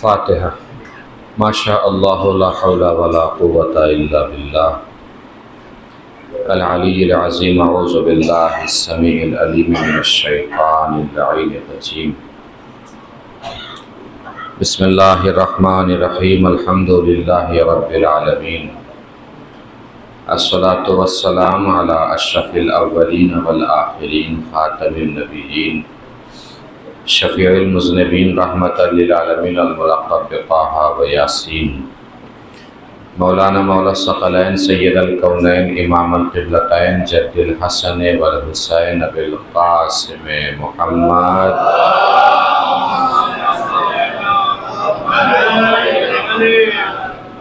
فاتحہ۔ ماشاء اللہ لا حول ولا قوۃ الا باللہ العلی العظیم۔ اعوذ باللہ السمیع العلیم من الشیطان اللعین الرجیم۔ بسم اللہ الرحمن الرحیم۔ الحمد للہ رب العالمین، الصلاۃ والسلام علی اشرف الاولین والآخرین، خاتم النبیین، شفیع المذنبین، رحمۃ للعالمین، الملقب بطٰہٰ و یاسین، مولانا مولا الثقلین، سید الکونین، امام القبلتین، جد الحسن والحسین بالقاسم محمد،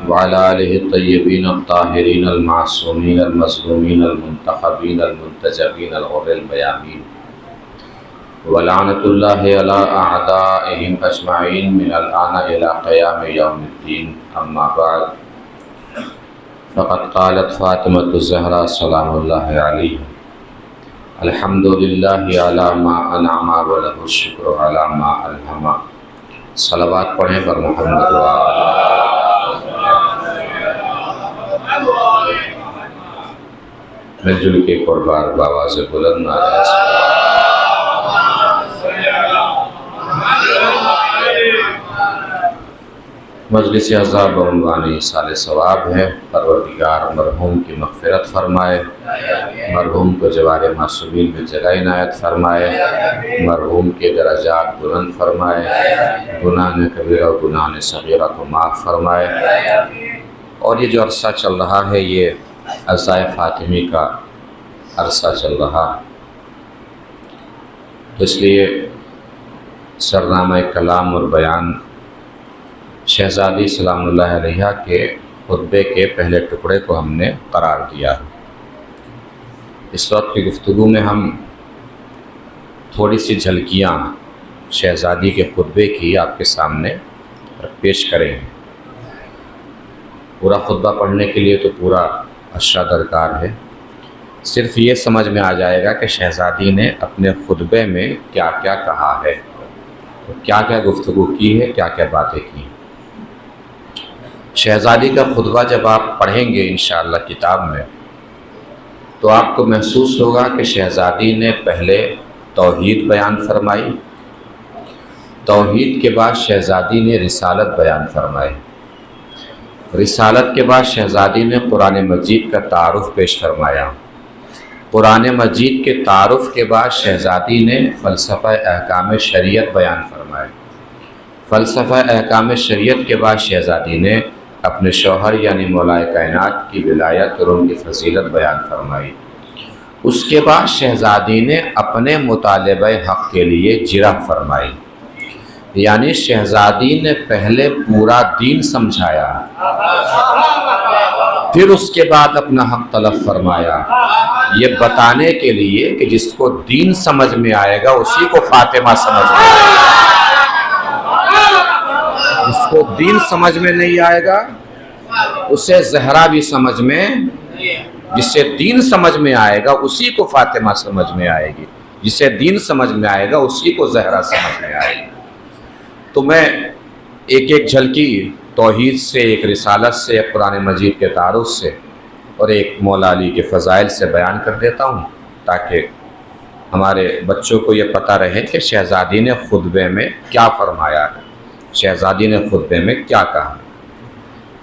وعلی آلہ الطیبین الطاہرین المعصومین المظلومین المنتخبین المنتجبین الغر المیامین، ولعنۃ اللہ علی اعدائہم اجمعین من الآن الی قیام یوم الدین۔ اما بعد، فقد قالت فاطمۃ الزہرا سلام اللہ علیہا: الحمد للہ علی ما انعم ولہ الشکر علی ما الہم۔ صلوات پڑھیں پر محمد مل جل کے قربان بآواز بلند نعرہ مجلس عذاب بعنوان ایصال ثواب ہے۔ پروردگار مرحوم کی مغفرت فرمائے، مرحوم کو جوار معصومین میں جگہ عنایت فرمائے، مرحوم کے درجات بلند فرمائے، گناہ کبیرہ و گناہ صغیرہ کو معاف فرمائے۔ اور یہ جو عرصہ چل رہا ہے، یہ عزائے فاطمی کا عرصہ چل رہا، اس لیے سرنامہ کلام اور بیان شہزادی سلام اللہ علیہ کے خطبے کے پہلے ٹکڑے کو ہم نے قرار دیا۔ اس وقت کی گفتگو میں ہم تھوڑی سی جھلکیاں شہزادی کے خطبے کی آپ کے سامنے پیش کریں گے۔ پورا خطبہ پڑھنے کے لیے تو پورا عشرہ درکار ہے، صرف یہ سمجھ میں آ جائے گا کہ شہزادی نے اپنے خطبے میں کیا کیا کہا ہے، کیا کیا گفتگو کی ہے، کیا کیا باتیں کی۔ شہزادی کا خطبہ جب آپ پڑھیں گے انشاءاللہ کتاب میں، تو آپ کو محسوس ہوگا کہ شہزادی نے پہلے توحید بیان فرمائی، توحید کے بعد شہزادی نے رسالت بیان فرمائی، رسالت کے بعد شہزادی نے قرآن مجید کا تعارف پیش فرمایا، قرآن مجید کے تعارف کے بعد شہزادی نے فلسفہ احکام شریعت بیان فرمائے، فلسفہ احکام شریعت کے بعد شہزادی نے اپنے شوہر یعنی مولائے کائنات کی ولایت اور ان کی فضیلت بیان فرمائی۔ اس کے بعد شہزادی نے اپنے مطالبہ حق کے لیے جرح فرمائی، یعنی شہزادی نے پہلے پورا دین سمجھایا، پھر اس کے بعد اپنا حق طلب فرمایا، یہ بتانے کے لیے کہ جس کو دین سمجھ میں آئے گا اسی کو فاطمہ سمجھ میں آئے گا، جس کو دین سمجھ میں نہیں آئے گا اسے زہرا بھی سمجھ میں، جسے دین سمجھ میں آئے گا اسی کو فاطمہ سمجھ میں آئے گی، جسے دین سمجھ میں آئے گا اسی کو زہرا سمجھ میں آئے گی۔ تو میں ایک ایک جھلکی توحید سے، ایک رسالت سے، ایک قرآن مجید کے تعارف سے اور ایک مولا علی کے فضائل سے بیان کر دیتا ہوں، تاکہ ہمارے بچوں کو یہ پتہ رہے کہ شہزادی نے خطبے میں کیا فرمایا ہے، شہزادی نے خطبے میں کیا کہا۔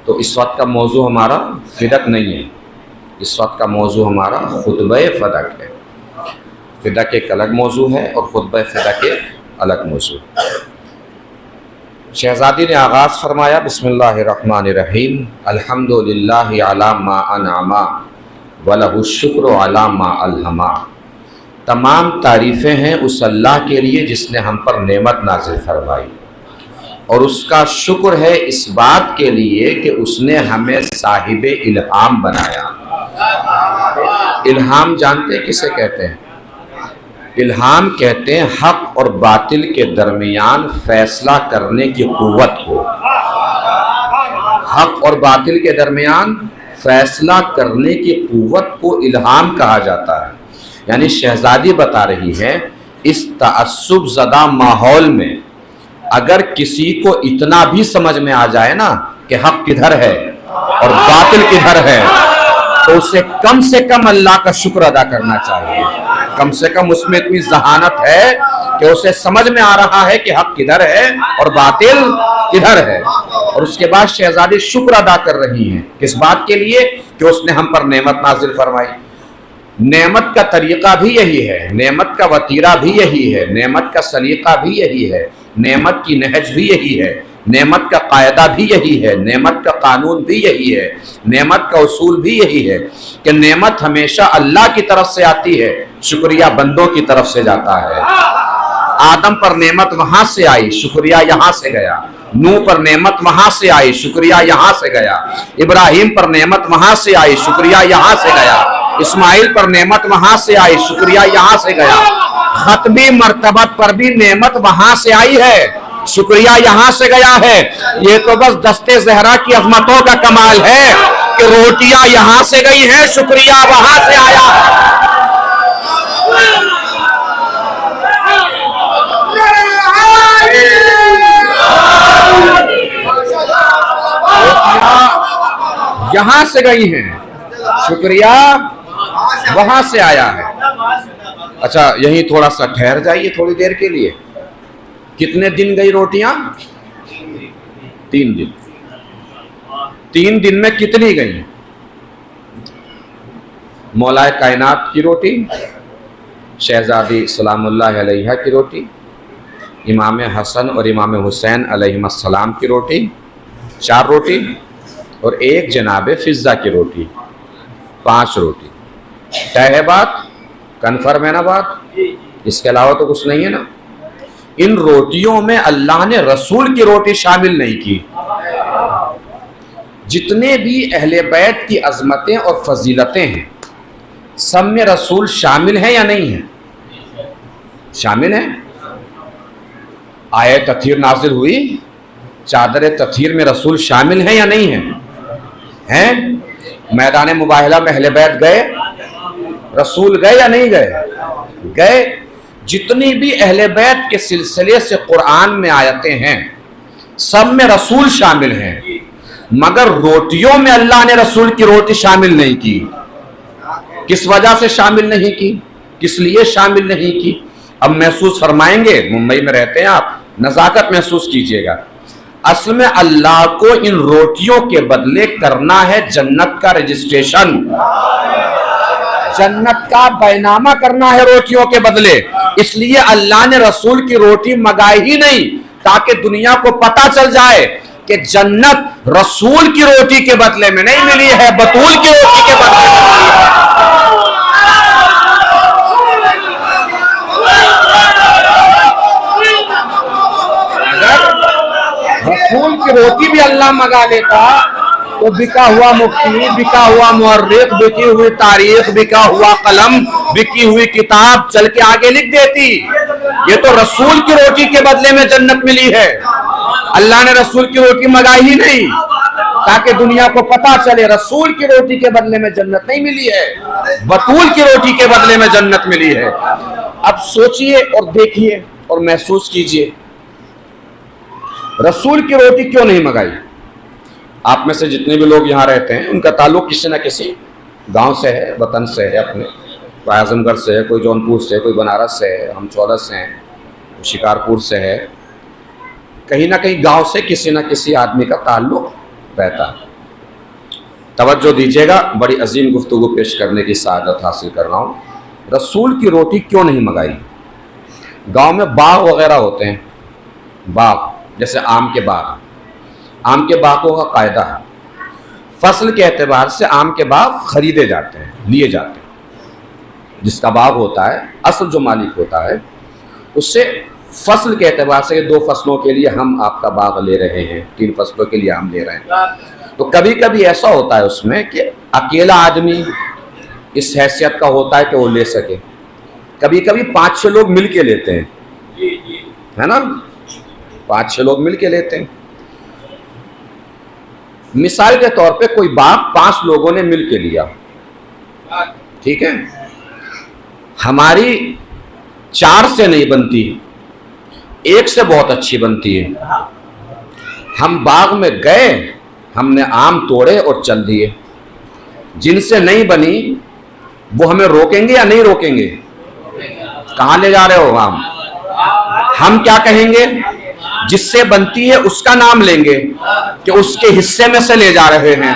تو اس وقت کا موضوع ہمارا فدق نہیں ہے، اس وقت کا موضوع ہمارا خطبہ فدق ہے۔ فدق ایک الگ موضوع ہے اور خطبہ فدق ایک الگ موضوع۔ شہزادی نے آغاز فرمایا: بسم اللہ الرحمن الرحیم، الحمد للہ علی ما انعم ولہ الشکر علی ما الہم۔ تمام تعریفیں ہیں اس اللہ کے لیے جس نے ہم پر نعمت نازل فرمائی، اور اس کا شکر ہے اس بات کے لیے کہ اس نے ہمیں صاحب الہام بنایا۔ الہام جانتے کسے کہتے ہیں؟ الہام کہتے ہیں حق اور باطل کے درمیان فیصلہ کرنے کی قوت کو، حق اور باطل کے درمیان فیصلہ کرنے کی قوت کو الہام کہا جاتا ہے۔ یعنی شہزادی بتا رہی ہے اس تعصب زدہ ماحول میں اگر کسی کو اتنا بھی سمجھ میں آ جائے نا کہ حق کدھر ہے اور باطل کدھر ہے تو اسے کم اللہ کا شکر ادا کرنا چاہیے. کم سے کم اس میں اتنی ذہانت ہے کہ اسے سمجھ میں آ رہا ہے کہ حق کدھر ہے اور باطل کدھر ہے. اور اس کے بعد شہزادی شکر ادا کر رہی ہیں کس بات کے لیے کہ اس نے ہم پر نعمت نازل فرمائی. نعمت کا طریقہ بھی یہی ہے, نعمت کا وتیرہ بھی یہی ہے, نعمت کا سلیقہ بھی یہی ہے, نعمت کی نہج بھی یہی ہے, نعمت کا قاعدہ بھی یہی ہے, نعمت کا قانون بھی یہی ہے, نعمت کا اصول بھی یہی ہے کہ نعمت ہمیشہ اللہ کی طرف سے آتی ہے, شکریہ بندوں کی طرف سے جاتا ہے. آدم پر نعمت وہاں سے آئی, شکریہ یہاں سے گیا. نوح پر نعمت وہاں سے آئی, شکریہ یہاں سے گیا. ابراہیم پر نعمت وہاں سے آئی, شکریہ یہاں سے گیا. اسماعیل پر نعمت وہاں سے آئی, شکریہ یہاں سے گیا. ختمی مرتبت پر بھی نعمت وہاں سے آئی ہے, شکریہ یہاں سے گیا ہے. یہ تو بس دستے زہرا کی عظمتوں کا کمال ہے کہ روٹیاں یہاں سے گئی ہیں, شکریہ وہاں سے آیا ہے. یہاں سے گئی ہیں, شکریہ وہاں سے آیا ہے. اچھا یہیں تھوڑا سا ٹھہر جائیے تھوڑی دیر کے لیے. کتنے دن گئی روٹیاں؟ 3 دن. 3 دن میں کتنی گئی؟ مولا کائنات کی روٹی, شہزادی سلام اللہ علیہ کی روٹی, امام حسن اور امام حسین علیہ السلام کی روٹی, 4 روٹی, اور ایک جناب فضہ کی روٹی, 5 روٹی. طے ہے بات؟ کنفرم ہے نا بات؟ اس کے علاوہ تو کچھ نہیں ہے نا. ان روٹیوں میں اللہ نے رسول کی روٹی شامل نہیں کی. جتنے بھی اہل بیت کی عظمتیں اور فضیلتیں ہیں سب میں رسول شامل ہیں یا نہیں ہیں؟ شامل ہیں. آیت تطہیر نازل ہوئی, چادر تطہیر میں رسول شامل ہیں یا نہیں ہیں؟ ہیں. میدان مباہلہ میں اہل بیت گئے, رسول گئے یا نہیں گئے؟ گئے. جتنی بھی اہل بیت کے سلسلے سے قرآن میں آیتیں ہیں سب میں رسول شامل ہیں, مگر روٹیوں میں اللہ نے رسول کی روٹی شامل نہیں کی. کس وجہ سے شامل نہیں کی؟ کس لیے شامل نہیں کی؟ اب محسوس فرمائیں گے, ممبئی میں رہتے ہیں آپ, نزاکت محسوس کیجئے گا. اصل میں اللہ کو ان روٹیوں کے بدلے کرنا ہے جنت کا رجسٹریشن, جنت کا بینامہ کرنا ہے روٹیوں کے بدلے. اس لیے اللہ نے رسول کی روٹی منگائی ہی نہیں تاکہ دنیا کو پتہ چل جائے کہ جنت رسول کی روٹی کے بدلے میں نہیں ملی ہے, بطول کی روٹی کے بدلے میں ملی ہے. رسول کی روٹی بھی اللہ منگا لیتا تو بکا ہوا مفتی, بکا ہوا مورخ, بکی ہوئی تاریخ, بکا ہوا قلم, بکی ہوئی کتاب چل کے آگے لکھ دیتی. یہ تو رسول کی روٹی کے بدلے میں جنت ملی ہے. اللہ نے رسول کی روٹی منگائی ہی نہیں تاکہ دنیا کو پتا چلے رسول کی روٹی کے بدلے میں جنت نہیں ملی ہے, بطول کی روٹی کے بدلے میں جنت ملی ہے. اب سوچئے اور دیکھیے اور محسوس کیجئے, رسول کی روٹی کیوں نہیں منگائی؟ آپ میں سے جتنے بھی لوگ یہاں رہتے ہیں ان کا تعلق کسی نہ کسی گاؤں سے ہے, وطن سے ہے, اپنے کوئی اعظم گڑھ سے ہے, کوئی جونپور سے, کوئی بنارس سے ہے, ہم چولت سے ہیں, شکارپور سے ہے. کہیں نہ کہیں گاؤں سے کسی نہ کسی آدمی کا تعلق رہتا ہے. توجہ دیجیے گا, بڑی عظیم گفتگو پیش کرنے کی سعادت حاصل کر رہا ہوں. رسول کی روٹی کیوں نہیں منگائی؟ گاؤں میں باغ وغیرہ ہوتے ہیں, باغ جیسے آم کے باغ, آم کے باغوں کا قاعدہ ہے فصل کے اعتبار سے آم کے باغ خریدے جاتے ہیں, لیے جاتے ہیں. جس کا باغ ہوتا ہے, اصل جو مالک ہوتا ہے, اس سے فصل کے اعتبار سے 2 فصلوں کے لیے ہم آپ کا باغ لے رہے ہیں, 3 فصلوں کے لیے ہم لے رہے ہیں. تو کبھی کبھی ایسا ہوتا ہے اس میں کہ اکیلا آدمی اس حیثیت کا ہوتا ہے کہ وہ لے سکے. کبھی کبھی 5-6 لوگ مل کے لیتے ہیں, ہے نا, 5-6 لوگ مل کے لیتے ہیں. مثال کے طور پہ کوئی باغ 5 لوگوں نے مل کے لیا, ٹھیک ہے, ہماری 4 سے نہیں بنتی, ایک سے بہت اچھی بنتی ہے. ہم باغ میں گئے, ہم نے آم توڑے اور چل دیے. جن سے نہیں بنی وہ ہمیں روکیں گے یا نہیں روکیں گے؟ کہاں لے جا رہے ہو آم؟ ہم کیا کہیں گے؟ جس سے بنتی ہے اس کا نام لیں گے کہ اس کے حصے میں سے لے جا رہے ہیں,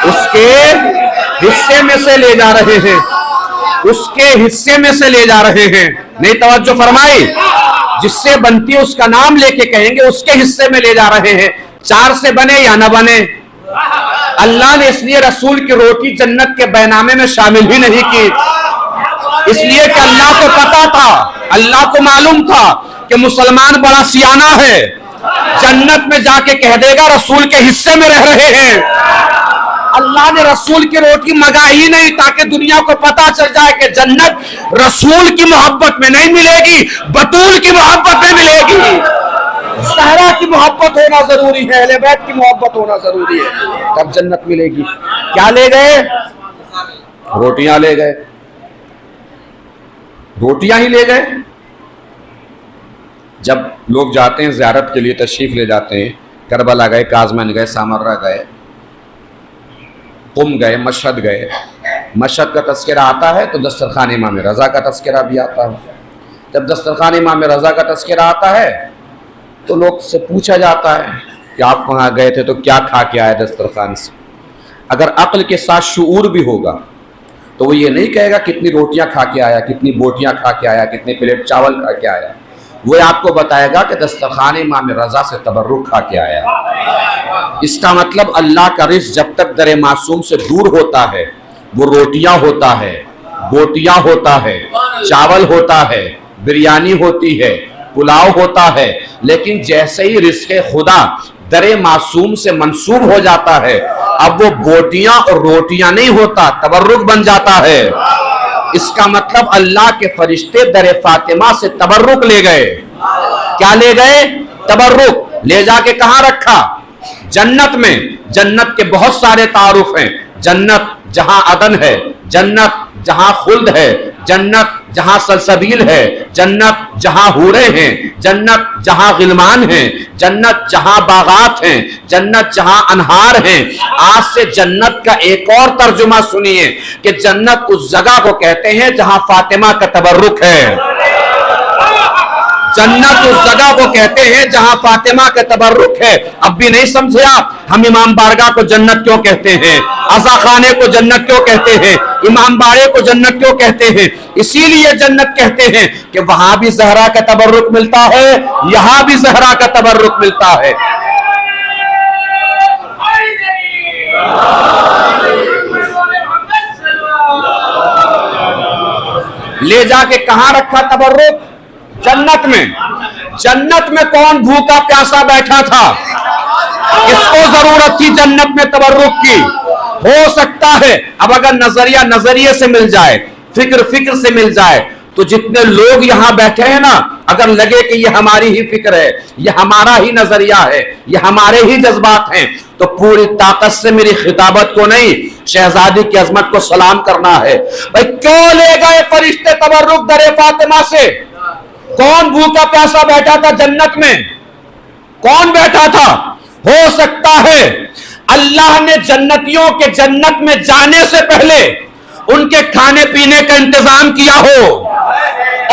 اس کے حصے میں سے لے جا رہے ہیں, اس کے حصے میں سے لے جا رہے ہیں. نہیں توجہ فرمائی؟ جس سے بنتی ہے اس کا نام لے کے کہیں گے اس کے حصے میں لے جا رہے ہیں, چار سے بنے یا نہ بنے. اللہ نے اس لیے رسول کی روٹی جنت کے بینامے میں شامل ہی نہیں کی, اس لیے کہ اللہ کو پتا تھا, اللہ کو معلوم تھا کہ مسلمان بڑا سیانہ ہے, جنت میں جا کے کہہ دے گا رسول کے حصے میں رہ رہے ہیں. اللہ نے رسول کی روٹی منگا ہی نہیں تاکہ دنیا کو پتا چل جائے کہ جنت رسول کی محبت میں نہیں ملے گی, بطول کی محبت میں ملے گی. زہرا کی محبت ہونا ضروری ہے, اہل بیت کی محبت ہونا ضروری ہے, تب جنت ملے گی. کیا لے گئے؟ روٹیاں لے گئے, روٹیاں ہی لے گئے. جب لوگ جاتے ہیں زیارت کے لیے تشریف لے جاتے ہیں, کربلا گئے, کاظمین گئے, سامرہ گئے, قم گئے, مشہد گئے. مشہد کا تذکرہ آتا ہے تو دسترخوان امام رضا کا تذکرہ بھی آتا ہے. جب دسترخوان امام رضا کا تذکرہ آتا ہے تو لوگ سے پوچھا جاتا ہے کہ آپ وہاں گئے تھے تو کیا کھا کے آئے دسترخوان سے. اگر عقل کے ساتھ شعور بھی ہوگا تو وہ یہ نہیں کہے گا کتنی روٹیاں کھا کے آیا, کتنی بوٹیاں کھا کے آیا, کتنے پلیٹ چاول کھا کے آیا. وہ آپ کو بتائے گا کہ دسترخوان امام رضا سے تبرک کھا کے آیا. اس کا مطلب اللہ کا رزق جب تک در معصوم سے دور ہوتا ہے وہ روٹیاں ہوتا ہے, بوٹیاں ہوتا ہے, چاول ہوتا ہے, بریانی ہوتی ہے, پلاؤ ہوتا ہے. لیکن جیسے ہی رزق خدا در معصوم سے منسوب ہو جاتا ہے اب وہ بوٹیاں اور روٹیاں نہیں ہوتا, تبرک بن جاتا ہے. اس کا مطلب اللہ کے فرشتے در فاطمہ سے تبرک لے گئے. کیا لے گئے؟ تبرک. لے جا کے کہاں رکھا؟ جنت میں. جنت کے بہت سارے تعارف ہیں. جنت جہاں عدن ہے, جنت جہاں خلد ہے, جنت جہاں سلسبیل ہے, جنت جہاں حوریں ہیں, جنت جہاں غلمان ہیں, جنت جہاں باغات ہیں, جنت جہاں انہار ہیں. آج سے جنت کا ایک اور ترجمہ سنیے کہ جنت اس جگہ کو کہتے ہیں جہاں فاطمہ کا تبرک ہے. جنت اس جگہ کو کہتے ہیں جہاں فاطمہ کا تبرک ہے. اب بھی نہیں سمجھے آپ ہم امام بارگاہ کو جنت کیوں کہتے ہیں, عزا خانے کو جنت کیوں کہتے ہیں, امام باڑے کو جنت کیوں کہتے ہیں؟ اسی لیے جنت کہتے ہیں کہ وہاں بھی زہرا کا تبرک ملتا ہے, یہاں بھی زہرا کا تبرک ملتا ہے. لے جا کے کہاں رکھا تبرک؟ جنت میں. جنت میں کون بھوکا پیاسا بیٹھا تھا؟ کس کو ضرورت تھی جنت میں تبرک کی؟ ہو سکتا ہے اب اگر نظریے سے مل جائے, فکر سے مل جائے تو جتنے لوگ یہاں بیٹھے ہیں نا, اگر لگے کہ یہ ہماری ہی فکر ہے, یہ ہمارا ہی نظریہ ہے, یہ ہمارے ہی جذبات ہیں, تو پوری طاقت سے میری خطابت کو نہیں شہزادی کی عظمت کو سلام کرنا ہے. بھائی کیوں لے گئے فرشتے تبرک در فاطمہ سے؟ کون بھوکا پیاسا بیٹھا تھا جنت میں؟ کون بیٹھا تھا؟ ہو سکتا ہے اللہ نے جنتیوں کے جنت میں جانے سے پہلے ان کے کھانے پینے کا انتظام کیا ہو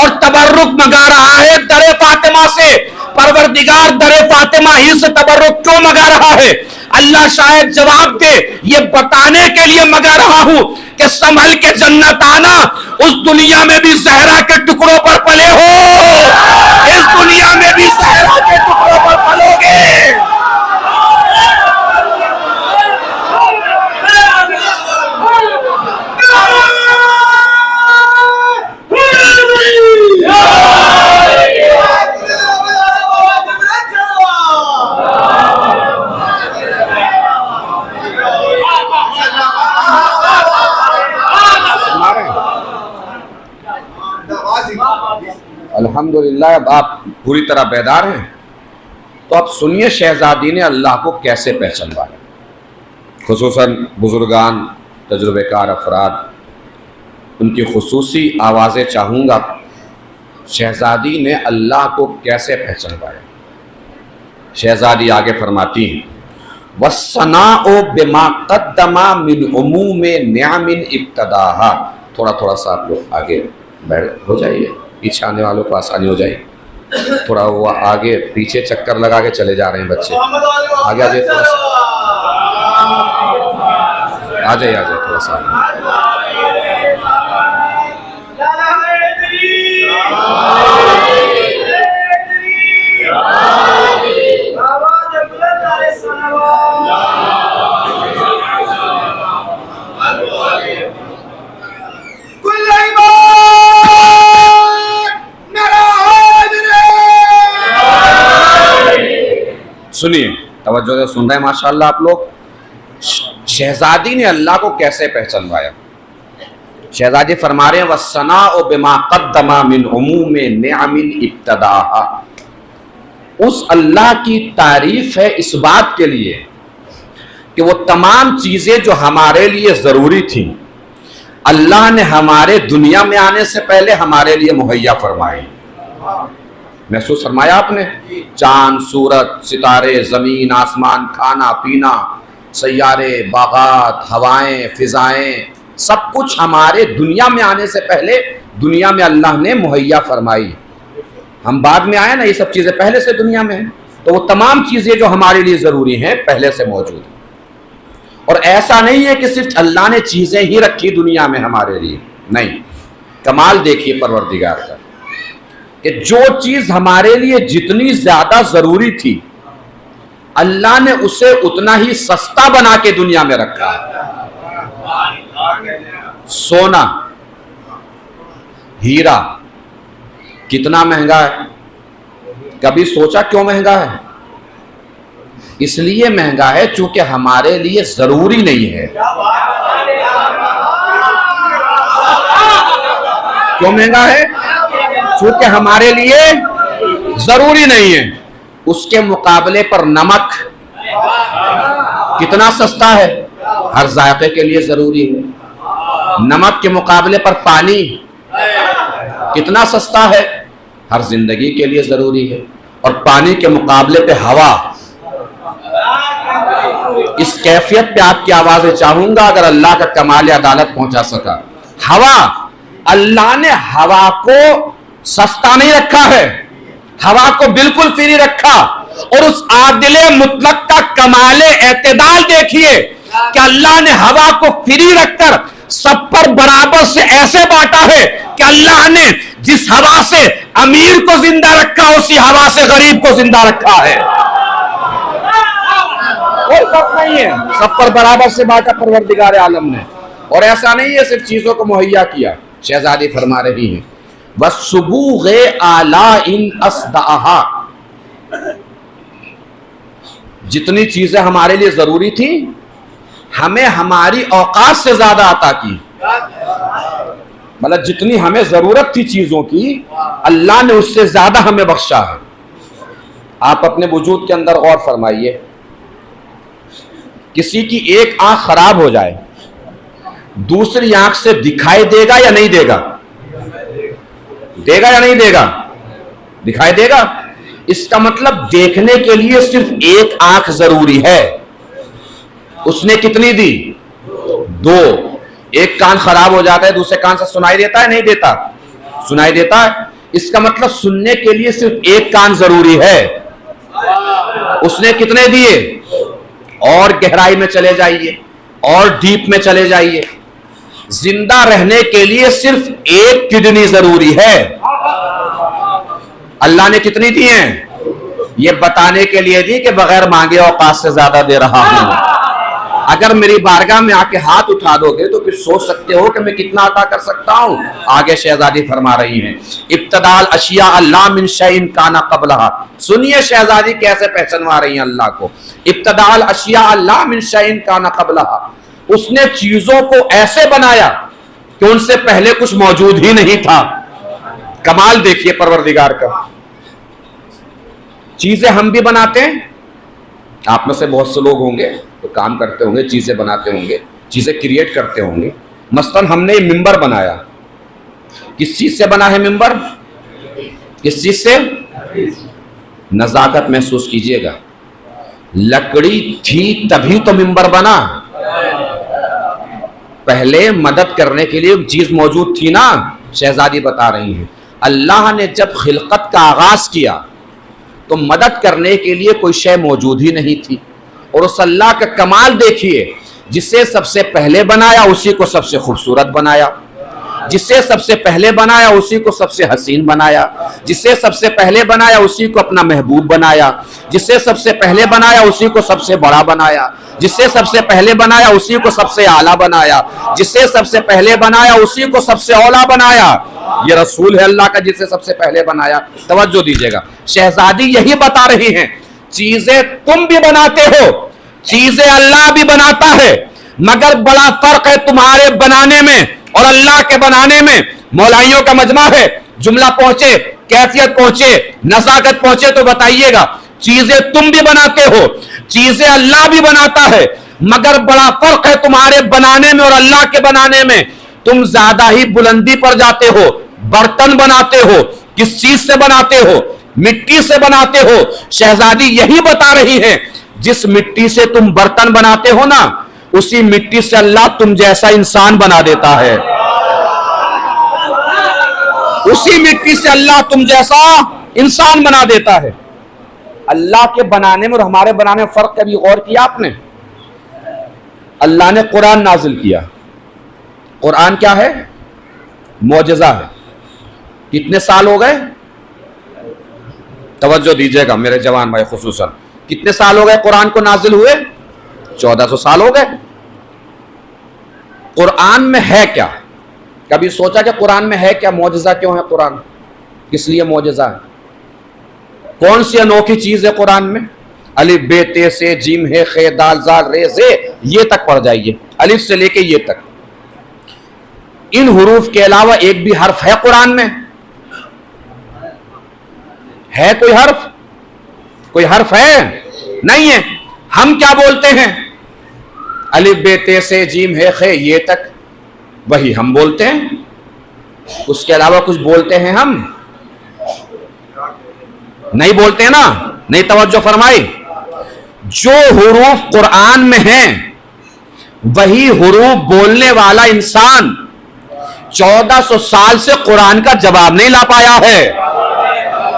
اور تبرک منگا رہا ہے در فاطمہ سے. پروردگار در فاطمہ ہی سے تبرک کیوں منگا رہا ہے؟ اللہ شاید جواب دے, یہ بتانے کے لیے منگا رہا ہوں کہ سنبھل کے جنت آنا, اس دنیا میں بھی زہرا کے ٹکڑوں پر پلے ہو, اس دنیا میں بھی زہرا کے ٹکڑوں پر پلو گے. الحمدللہ اب آپ پوری طرح بیدار ہیں تو اب سنیے شہزادی نے اللہ کو کیسے پہچانوایا. خصوصاً بزرگان, تجربے کار افراد, ان کی خصوصی آوازیں چاہوں گا شہزادی نے اللہ کو کیسے پہچان پایا؟ شہزادی آگے فرماتی ہیں وَالثَّنَاءُ بِمَا قَدَّمَ مِنْ عُمُومِ نِعَمٍ ابْتَدَاهَا۔ تھوڑا سا آپ لوگ آگے بیٹھ ہو جائیے، پیچھے آنے والوں کو آسانی ہو جائے، تھوڑا وہ آگے پیچھے چکر لگا کے چلے جا رہے ہیں بچے، آگے آ جائے، تھوڑا سا آ جائے تھوڑا سا سنیے، توجہ سے سن رہے ہیں ماشاءاللہ آپ لوگ۔ شہزادی نے اللہ کو کیسے پہچان پایا؟ شہزادی فرما رہے ہیں وَالثَّنَاءُ بِمَا قَدَّمَ مِنْ عُمُومِ نِعَمٍ ابْتَدَاهَا۔ اس اللہ کی تعریف ہے اس بات کے لیے کہ وہ تمام چیزیں جو ہمارے لیے ضروری تھیں اللہ نے ہمارے دنیا میں آنے سے پہلے ہمارے لیے مہیا فرمائی۔ محسوس فرمایا آپ نے؟ چاند، سورج، ستارے، زمین، آسمان، کھانا پینا، سیارے، باغات، ہوائیں، فضائیں، سب کچھ ہمارے دنیا میں آنے سے پہلے دنیا میں اللہ نے مہیا فرمائی۔ ہم بعد میں آئے نا، یہ سب چیزیں پہلے سے دنیا میں ہیں، تو وہ تمام چیزیں جو ہمارے لیے ضروری ہیں پہلے سے موجود ہیں۔ اور ایسا نہیں ہے کہ صرف اللہ نے چیزیں ہی رکھی دنیا میں ہمارے لیے، نہیں، کمال دیکھیے پروردگار کا کہ جو چیز ہمارے لیے جتنی زیادہ ضروری تھی اللہ نے اسے اتنا ہی سستا بنا کے دنیا میں رکھا۔ سونا، ہیرا کتنا مہنگا ہے؟ کبھی سوچا کیوں مہنگا ہے؟ اس لیے مہنگا ہے چونکہ ہمارے لیے ضروری نہیں ہے۔ کیوں مہنگا ہے؟ چونکہ ہمارے لیے ضروری نہیں ہے۔ اس کے مقابلے پر نمک کتنا سستا ہے؟ ہر ذائقے کے لیے ضروری ہے۔ نمک کے مقابلے پر پانی کتنا سستا ہے؟ ہر زندگی کے لیے ضروری ہے۔ اور پانی کے مقابلے پہ ہوا، اس کیفیت پہ آپ کی آوازیں چاہوں گا اگر اللہ کا کمال عدالت پہنچا سکا۔ ہوا، اللہ نے ہوا کو سستا نہیں رکھا ہے، ہوا کو بالکل فری رکھا۔ اور اس عادل مطلق کا کمال اعتدال دیکھیے کہ اللہ نے ہوا کو فری رکھ کر سب پر برابر سے ایسے بانٹا ہے کہ اللہ نے جس ہوا سے امیر کو زندہ رکھا اسی ہوا سے غریب کو زندہ رکھا ہے۔ کوئی فرق نہیں ہے، سب پر برابر سے بانٹا پروردگار عالم نے۔ اور ایسا نہیں ہے صرف چیزوں کو مہیا کیا۔ شہزادی فرما رہی ہیں وَالصُّبُوغِ آلَاءٍ أَصْدَعَهَا۔ جتنی چیزیں ہمارے لیے ضروری تھیں ہمیں ہماری اوقات سے زیادہ عطا کی، مطلب جتنی ہمیں ضرورت تھی چیزوں کی اللہ نے اس سے زیادہ ہمیں بخشا ہے۔ آپ اپنے وجود کے اندر غور فرمائیے، کسی کی ایک آنکھ خراب ہو جائے دوسری آنکھ سے دکھائی دے گا یا نہیں دے گا؟ دے گا یا نہیں دے گا؟ دکھائی دے گا۔ اس کا مطلب دیکھنے کے لیے صرف ایک آنکھ ضروری ہے، اس نے کتنی دی؟ دو۔ ایک کان خراب ہو جاتا ہے دوسرے کان سے سنائی دیتا ہے نہیں دیتا؟ سنائی دیتا ہے۔ اس کا مطلب سننے کے لیے صرف ایک کان ضروری ہے، اس نے کتنے دیے؟ اور گہرائی میں چلے جائیے اور ڈیپ میں چلے جائیے۔ زندہ رہنے کے لیے صرف ایک کڈنی ضروری ہے، اللہ نے کتنی دی ہیں؟ یہ بتانے کے لیے دی کہ بغیر مانگے اوقات سے زیادہ دے رہا ہوں۔ اگر میری بارگاہ میں آ کے ہاتھ اٹھا دو گے تو پھر سوچ سکتے ہو کہ میں کتنا عطا کر سکتا ہوں۔ آگے شہزادی فرما رہی ہیں ابتداء الاشیاء لا من شیء کان قبلها۔ سنیے شہزادی کیسے پہچانوا رہی ہیں اللہ کو۔ ابتداء الاشیاء لا من شیء کان قبلها، اس نے چیزوں کو ایسے بنایا کہ ان سے پہلے کچھ موجود ہی نہیں تھا۔ کمال دیکھیے پروردگار کا۔ چیزیں ہم بھی بناتے ہیں، آپ میں سے بہت سے لوگ ہوں گے تو کام کرتے ہوں گے، چیزیں بناتے ہوں گے، چیزیں کریٹ کرتے ہوں گے۔ مثلا ہم نے یہ ممبر بنایا، کس چیز سے بنا ہے ممبر؟ کس چیز سے؟ نزاکت محسوس کیجئے گا. لکڑی تھی تبھی تو ممبر بنا. پہلے مدد کرنے کے لیے چیز موجود تھی نا. شہزادی بتا رہی ہیں اللہ نے جب خلقت کا آغاز کیا تو مدد کرنے کے لیے کوئی شے موجود ہی نہیں تھی. اور اس اللہ کا کمال دیکھیے، جسے سب سے پہلے بنایا اسی کو سب سے خوبصورت بنایا، جسے سب سے پہلے بنایا اسی کو سب سے حسین بنایا، جسے سب سے پہلے بنایا اسی کو اپنا محبوب بنایا، جسے سب سے پہلے بنایا اسی کو سب سے بڑا بنایا، جسے سب سے پہلے بنایا اسی کو سب سے اعلیٰ بنایا، جسے سب سے پہلے بنایا اسی کو سب سے اولا بنایا. یہ رسول ہے اللہ کا جسے سب سے پہلے بنایا. توجہ دیجیے گا، شہزادی یہی بتا رہی ہیں چیزیں تم بھی بناتے ہو، چیزیں اللہ بھی بناتا ہے، مگر بڑا فرق ہے تمہارے بنانے میں اور اللہ کے بنانے میں. مولائیوں کا مجمع ہے، جملہ پہنچے، کیفیت پہنچے، نزاکت پہنچے تو بتائیے گا. چیزیں تم بھی بناتے ہو، چیزیں اللہ بھی بناتا ہے، مگر بڑا فرق ہے تمہارے بنانے میں اور اللہ کے بنانے میں. تم زیادہ ہی بلندی پر جاتے ہو. برتن بناتے ہو، کس چیز سے بناتے ہو؟ مٹی سے بناتے ہو. شہزادی یہی بتا رہی ہے جس مٹی سے تم برتن بناتے ہو نا، اسی مٹی سے اللہ تم جیسا انسان بنا دیتا ہے. اسی مٹی سے اللہ تم جیسا انسان بنا دیتا ہے. اللہ کے بنانے میں اور ہمارے بنانے میں فرق کبھی غور کیا آپ نے؟ اللہ نے قرآن نازل کیا. قرآن کیا ہے؟ معجزہ ہے. کتنے سال ہو گئے؟ توجہ دیجیے گا میرے جوان بھائی خصوصاً. کتنے سال ہو گئے قرآن کو نازل ہوئے؟ 1400 سال ہو گئے. قرآن میں ہے کیا؟ کبھی سوچا کہ قرآن میں ہے کیا؟ معجزہ کیوں ہے قرآن؟ کس لیے معجزہ ہے؟ کون سی انوکھی چیز ہے قرآن میں؟ الف بے تے سے جیم ہے خے دال زال رے زے یہ تک پڑھ جائیے، الف سے لے کے یہ تک. ان حروف کے علاوہ ایک بھی حرف ہے قرآن میں؟ ہے کوئی حرف؟ کوئی حرف ہے؟ نہیں ہے. ہم کیا بولتے ہیں؟ الف بے تے سے جیم ہے خے یہ تک وہی ہم بولتے ہیں. اس کے علاوہ کچھ بولتے ہیں ہم؟ نہیں بولتے ہیں نا. نہیں توجہ فرمائی. جو حروف قرآن میں ہیں وہی حروف بولنے والا انسان 1400 سال سے قرآن کا جواب نہیں لا پایا ہے.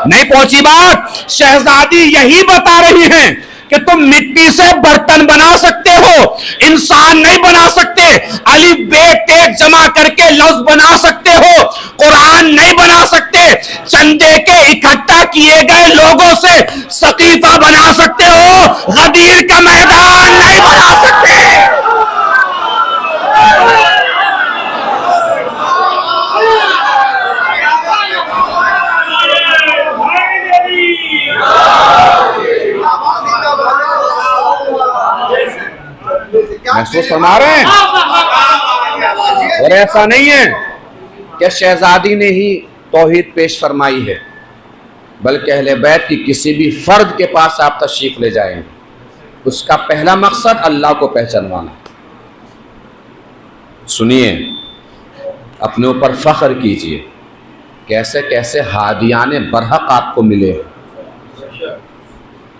نہیں پہنچی بات؟ شہزادی یہی بتا رہی ہیں کہ تم مٹی سے برتن بنا سکتے ہو، انسان نہیں بنا سکتے. الف بے تے جمع کر کے لفظ بنا سکتے ہو، قرآن نہیں بنا سکتے. چندے کے اکٹھا کیے گئے لوگوں سے سقیفہ بنا سکتے ہو، غدیر کا میدان نہیں بنا سکتے. محسوس فرما رہے ہیں؟ اور ایسا نہیں ہے کہ شہزادی نے ہی توحید پیش فرمائی ہے، بلکہ اہل بیت کی کسی بھی فرد کے پاس آپ تشریف لے جائیں اس کا پہلا مقصد اللہ کو پہچانوانا. سنیے، اپنے اوپر فخر کیجئے کیسے کیسے ہادیان برحق آپ کو ملے.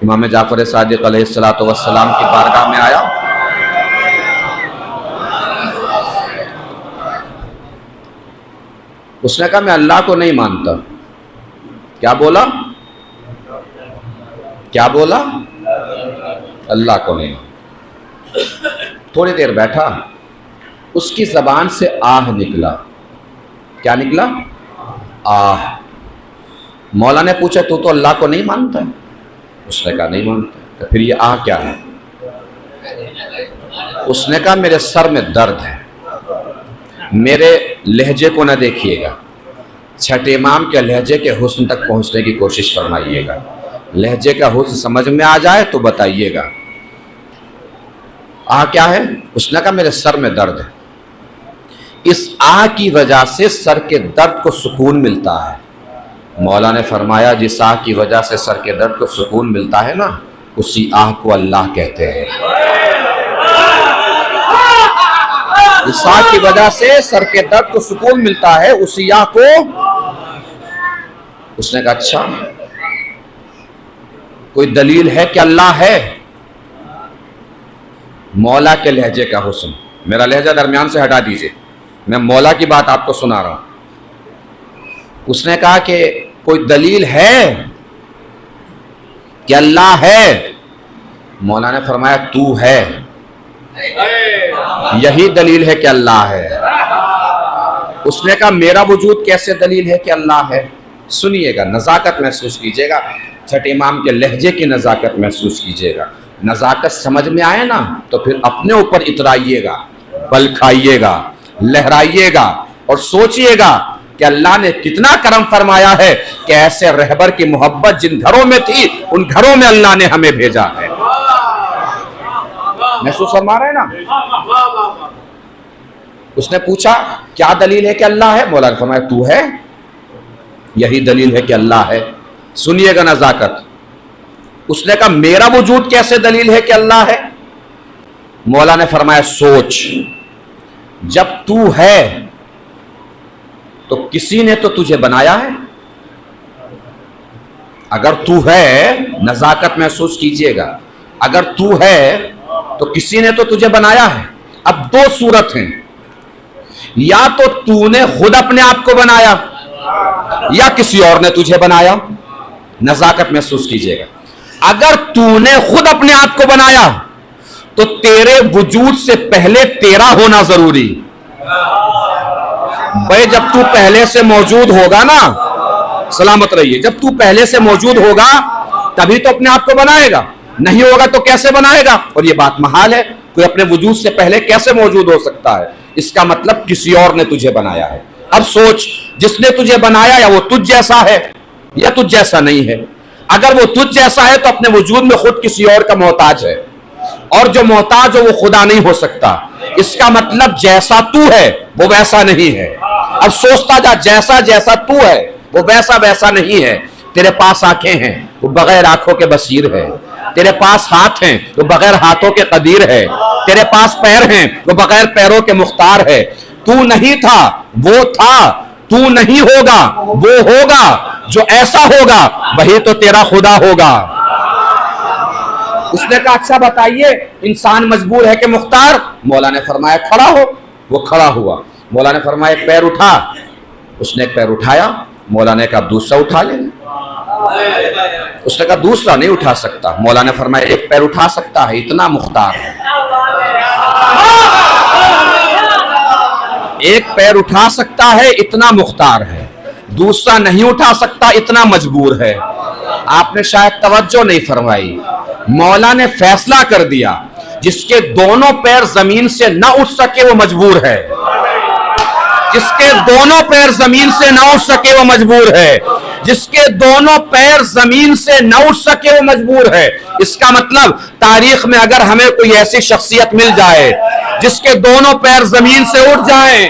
امام جعفر صادق علیہ السلام کی بارگاہ میں آیا، اس نے کہا میں اللہ کو نہیں مانتا. کیا بولا؟ کیا بولا؟ اللہ کو نہیں مانتا. تھوڑی دیر بیٹھا، اس کی زبان سے آہ نکلا. کیا نکلا؟ آہ. مولا نے پوچھا تو اللہ کو نہیں مانتا؟ اس نے کہا نہیں مانتا. تو پھر یہ آہ کیا ہے؟ اس نے کہا میرے سر میں درد ہے. میرے لہجے کو نہ دیکھیے گا، چھٹے امام کے لہجے کے حسن تک پہنچنے کی کوشش فرمائیے گا. لہجے کا حسن سمجھ میں آ جائے تو بتائیے گا. آہ کیا ہے؟ اس نے کہا میرے سر میں درد ہے. اس آہ کی وجہ سے سر کے درد کو سکون ملتا ہے. مولا نے فرمایا جس آہ کی وجہ سے سر کے درد کو سکون ملتا ہے نا، اسی آہ کو اللہ کہتے ہیں. اس آہ کی وجہ سے سر کے درد کو سکون ملتا ہے، اسی آہ کو. اس نے کہا اچھا کوئی دلیل ہے کہ اللہ ہے؟ مولا کے لہجے کا حسن، میرا لہجہ درمیان سے ہٹا دیجئے، میں مولا کی بات آپ کو سنا رہا ہوں۔ اس نے کہا کہ کوئی دلیل ہے کہ اللہ ہے؟ مولا نے فرمایا تو ہے، یہی دلیل ہے کہ اللہ ہے۔ اس نے کہا میرا وجود کیسے دلیل ہے کہ اللہ ہے؟ سنیے گا، نزاکت محسوس کیجئے گا، چھٹے امام کے لہجے کی نزاکت محسوس کیجئے گا۔ نزاکت سمجھ میں آئے نا تو پھر اپنے اوپر اترائیے گا، بل کھائیے گا، لہرائیے گا اور سوچئے گا کہ اللہ نے کتنا کرم فرمایا ہے کہ ایسے رہبر کی محبت جن گھروں میں تھی ان گھروں میں اللہ نے ہمیں بھیجا ہے۔ محسوس فرما رہے ہیں نا؟ اس نے پوچھا کیا دلیل ہے کہ اللہ ہے؟ مولا نے فرمایا تو ہے، یہی دلیل ہے کہ اللہ ہے۔ سنیے گا نزاکت۔ اس نے کہا میرا وجود کیسے دلیل ہے کہ اللہ ہے؟ مولا نے فرمایا سوچ، جب تو ہے تو کسی نے تو تجھے بنایا ہے۔ اگر تو ہے، نزاکت محسوس کیجئے گا، اگر تو ہے تو کسی نے تو تجھے بنایا ہے۔ اب دو صورت ہیں، یا تو نے خود اپنے آپ کو بنایا یا کسی اور نے تجھے بنایا۔ نزاکت محسوس کیجئے گا، اگر تو نے خود اپنے آپ کو بنایا تو تیرے وجود سے پہلے تیرا ہونا ضروری۔ بھائی جب تو پہلے سے موجود ہوگا نا، سلامت رہیے، جب تو پہلے سے موجود ہوگا تبھی تو اپنے آپ کو بنائے گا، نہیں ہوگا تو کیسے بنائے گا؟ اور یہ بات محال ہے، کوئی اپنے وجود سے پہلے کیسے موجود ہو سکتا ہے؟ اس کا مطلب کسی اور نے تجھے بنایا ہے۔ اب سوچ، جس نے تجھے بنایا یا وہ تجھ جیسا ہے یا تجھ جیسا نہیں ہے۔ اگر وہ تجھ جیسا ہے تو اپنے وجود میں خود کسی اور کا محتاج ہے، اور جو محتاج ہو وہ خدا نہیں ہو سکتا۔ اس کا مطلب جیسا تو ہے وہ ویسا نہیں ہے۔ اب سوچتا جا، جیسا جیسا تو ہے وہ ویسا ویسا نہیں ہے۔ تیرے پاس آنکھیں ہیں، وہ بغیر آنکھوں کے بصیر ہے۔ تیرے پاس ہاتھ ہیں، وہ بغیر ہاتھوں کے قدیر ہے۔ تیرے پاس پیر ہیں، وہ بغیر پیروں کے مختار ہے۔ تو نہیں تھا، وہ تھا۔ تو نہیں ہوگا، وہ ہوگا۔ جو ایسا ہوگا وہی تو تیرا خدا ہوگا۔ اس نے کہا اچھا بتائیے انسان مجبور ہے کہ مختار؟ مولا نے فرمایا کھڑا ہو۔ وہ کھڑا ہوا۔ مولا نے فرمایا ایک پیر اٹھا۔ اس نے ایک پیر اٹھایا۔ مولا نے کہا دوسرا اٹھا لے۔ اس نے کہا دوسرا نہیں اٹھا سکتا۔ مولا نے فرمایا ایک پیر اٹھا سکتا ہے، اتنا مختار ہے۔ ایک پیر اٹھا سکتا ہے، اتنا مختار ہے۔ دوسرا نہیں اٹھا سکتا، اتنا مجبور ہے۔ آپ نے شاید توجہ نہیں فرمائی، مولا نے فیصلہ کر دیا جس کے دونوں پیر زمین سے نہ اٹھ سکے وہ مجبور ہے۔ جس کے دونوں پیر زمین سے نہ اٹھ سکے وہ مجبور ہے۔ جس کے دونوں پیر زمین سے نہ اٹھ سکے وہ مجبور ہے۔ اس کا مطلب تاریخ میں اگر ہمیں کوئی ایسی شخصیت مل جائے جس کے دونوں پیر زمین سے اٹھ جائیں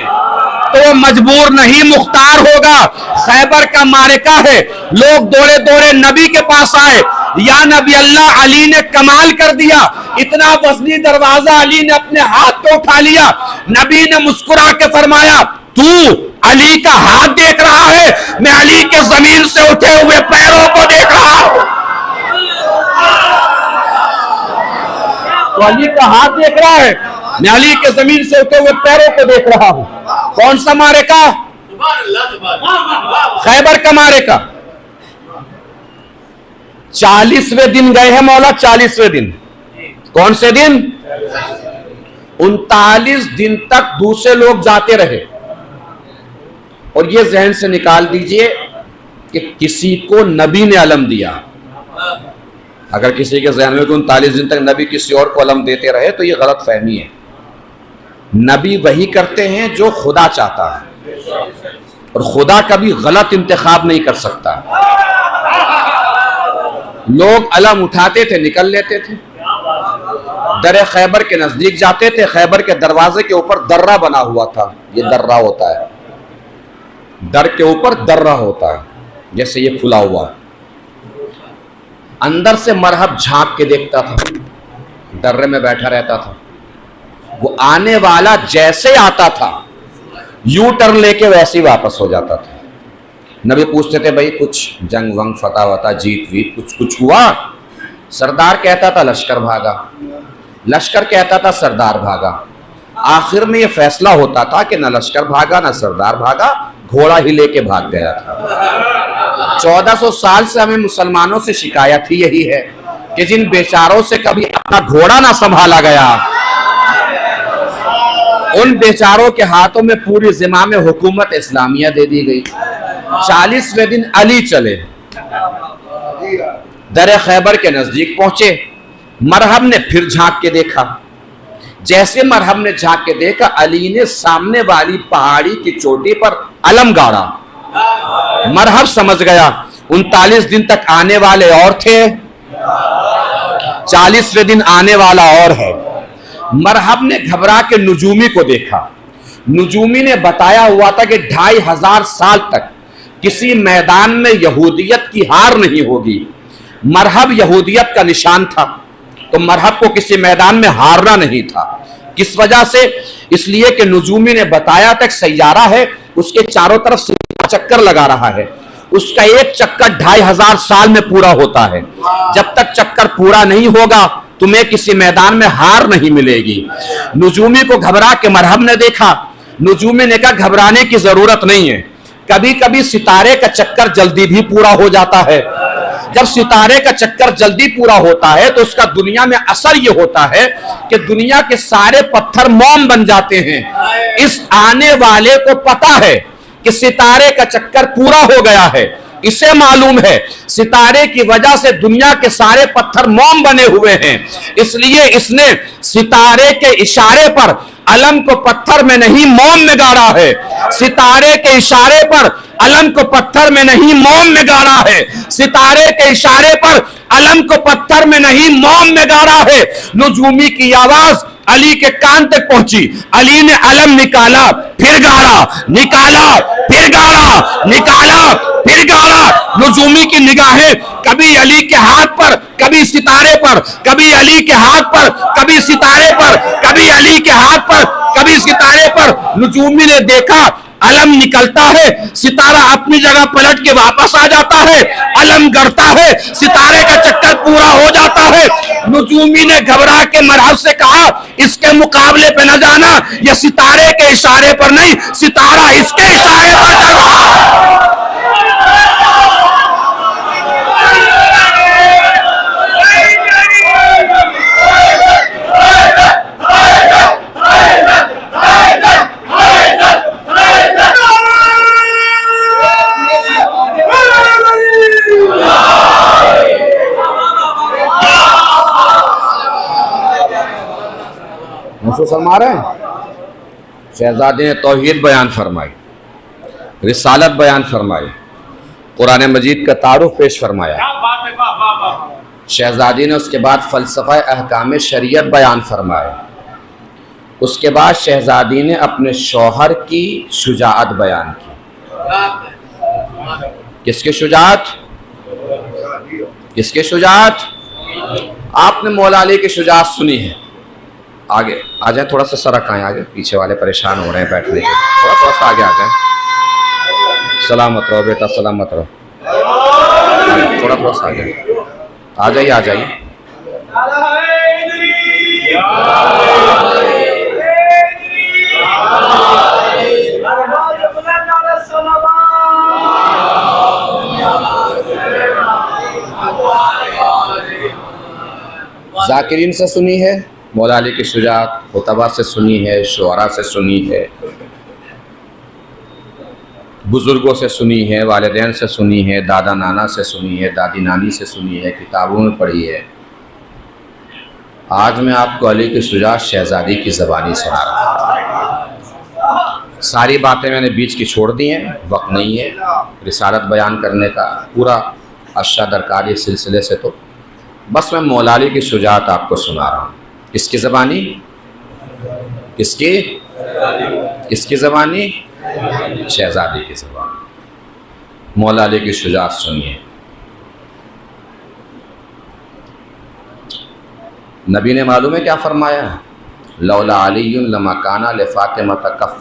تو وہ مجبور نہیں، مختار ہوگا۔ خیبر کا معرکہ ہے، لوگ دوڑے دوڑے نبی کے پاس آئے، یا نبی اللہ علی نے کمال کر دیا، اتنا وزنی دروازہ علی نے اپنے ہاتھ پہ اٹھا لیا۔ نبی نے مسکرا کے فرمایا تو علی کا ہاتھ دیکھ رہا ہے، میں علی کے زمین سے اٹھے ہوئے پیروں کو دیکھ رہا ہوں۔ تو علی کا ہاتھ دیکھ رہا ہے، میں علی کے زمین سے اٹھے ہوئے پیروں کو دیکھ رہا ہوں۔ کون سا معرکہ؟ خیبر کا معرکہ۔ 40ویں دن گئے ہیں مولا، 40ویں دن۔ کون سے دن؟ 39 دن تک دوسرے لوگ جاتے رہے۔ اور یہ ذہن سے نکال دیجئے کہ کسی کو نبی نے علم دیا۔ اگر کسی کے ذہن میں 39 دن تک نبی کسی اور کو علم دیتے رہے تو یہ غلط فہمی ہے۔ نبی وہی کرتے ہیں جو خدا چاہتا ہے، اور خدا کبھی غلط انتخاب نہیں کر سکتا۔ لوگ علم اٹھاتے تھے، نکل لیتے تھے، در خیبر کے نزدیک جاتے تھے، خیبر کے دروازے کے اوپر درہ بنا ہوا تھا، یہ درہ ہوتا ہے، در کے اوپر درہ ہوتا ہے، جیسے یہ کھلا ہوا، اندر سے مرحب جھانک کے دیکھتا تھا، درے میں بیٹھا رہتا تھا۔ وہ آنے والا جیسے آتا تھا یوں ٹرن لے کے ویسے ہی واپس ہو جاتا تھا۔ نبی پوچھتے تھے بھائی کچھ جنگ ونگ فتح وتا جیت ویت کچھ ہوا؟ سردار کہتا تھا لشکر بھاگا، لشکر کہتا تھا سردار بھاگا۔ آخر میں یہ فیصلہ ہوتا تھا کہ نہ لشکر بھاگا نہ سردار بھاگا، گھوڑا ہی لے کے بھاگ گیا تھا۔ 1400 سال سے ہمیں مسلمانوں سے شکایت ہی یہی ہے کہ جن بیچاروں سے کبھی اپنا گھوڑا نہ سنبھالا گیا، ان بیچاروں کے ہاتھوں میں پوری زمام حکومت اسلامیہ دے دی گئی۔ 40ویں دن علی چلے، در خیبر کے نزدیک پہنچے، مرہم نے پھر جھانک کے دیکھا۔ جیسے مرہم نے جھانک کے دیکھا، علی نے سامنے والی پہاڑی کی چوٹی پر علم گاڑا۔ مرہم سمجھ گیا 39 دن تک آنے والے اور تھے، 40ویں دن آنے والا اور ہے۔ مرہم نے گھبرا کے نجومی کو دیکھا۔ نجومی نے بتایا ہوا تھا کہ 2500 سال تک کسی میدان میں یہودیت کی ہار نہیں ہوگی۔ مرہب یہودیت کا نشان تھا، تو مرہب کو کسی میدان میں ہارنا نہیں تھا۔ کس وجہ سے؟ اس لیے کہ نجومی نے بتایا تھا کہ سیارہ ہے، اس کے چاروں طرف سے چکر لگا رہا ہے، اس کا ایک چکر 2500 سال میں پورا ہوتا ہے۔ جب تک چکر پورا نہیں ہوگا تمہیں کسی میدان میں ہار نہیں ملے گی۔ نجومی کو گھبرا کے مرہب نے دیکھا۔ نجومی نے کہا گھبرانے کی ضرورت نہیں ہے، کبھی کبھی ستارے کا چکر جلدی بھی پورا ہو جاتا ہے۔ جب ستارے کا چکر جلدی پورا ہوتا ہے تو اس کا دنیا میں اثر یہ ہوتا ہے کہ دنیا کے سارے پتھر موم بن جاتے ہیں۔ اس آنے والے کو پتا ہے کہ ستارے کا چکر پورا ہو گیا ہے، اسے معلوم ہے ستارے کی وجہ سے دنیا کے سارے پتھر موم بنے ہوئے ہیں، اس لیے اس نے ستارے کے اشارے پر علم کو پتھر میں نہیں موم میں گاڑا ہے۔ ستارے کے اشارے پر علم کو پتھر میں نہیں موم میں گاڑا ہے۔ ستارے کے اشارے پر علم کو پتھر میں نہیں موم میں گاڑا ہے۔ نجومی کی آواز علی کے کان تک پہنچی۔ علی نے علم نکالا، پھر گاڑا، نکالا، پھر گاڑا، نکالا، پھر گاڑا۔ نجومی کی نگاہیں کبھی علی کے ہاتھ پر، کبھی ستارے پر، کبھی علی کے ہاتھ پر، کبھی ستارے پر، کبھی علی کے ہاتھ پر، کبھی ستارے پر۔ نجومی نے دیکھا علم نکلتا ہے، ستارہ اپنی جگہ پلٹ کے واپس آ جاتا ہے، علم گڑتا ہے، ستارے کا چکر پورا ہو جاتا ہے۔ نجومی نے گھبرا کے مرہب سے کہا اس کے مقابلے پہ نہ جانا، یہ ستارے کے اشارے پر نہیں، ستارہ اس کے اشارے پر چل رہا ہے۔ فرما رہے ہیں شہزادے نے توحید بیان فرمائی، رسالت بیان فرمائی، قرآن مجید کا تعارف پیش فرمایا۔ شہزادی نے اس کے بعد فلسفہ احکام شریعت بیان فرمایا۔ اس کے بعد شہزادی نے اپنے شوہر کی شجاعت بیان کی۔ کس کی شجاعت؟ کس کی شجاعت؟ آپ نے مولا علی کی شجاعت سنی ہے۔ آگے آ جائیں، تھوڑا سا سرک آئیں، آگے پیچھے والے پریشان ہو رہے ہیں بیٹھنے کے، تھوڑا سا آگے آ جائیں۔ سلامت رہو بیٹا، سلامت رہو، تھوڑا سا آگے آ جائیے، آ جائیے۔ ذاکرین سے سنی ہے مولا علی کی شجاعت، خطبہ سے سنی ہے، شعراء سے سنی ہے، بزرگوں سے سنی ہے، والدین سے سنی ہے، دادا نانا سے سنی ہے، دادی نانی سے سنی ہے، کتابوں میں پڑھی ہے۔ آج میں آپ کو علی کی شجاعت شہزادی کی زبانی سنا رہا ہوں۔ ساری باتیں میں نے بیچ کی چھوڑ دی ہیں، وقت نہیں ہے رسالت بیان کرنے کا، پورا اشیاء درکار اس سلسلے سے، تو بس میں مولا علی کی شجاعت آپ کو سنا رہا ہوں۔ کس کی زبانی؟ کس کی؟ کس کی زبانی؟ شہزادی کی زبان۔ مولا علی کی شجاعت سنیے۔ نبی نے معلوم ہے کیا فرمایا؟ لولا علی لما کان لفاطمہ کف،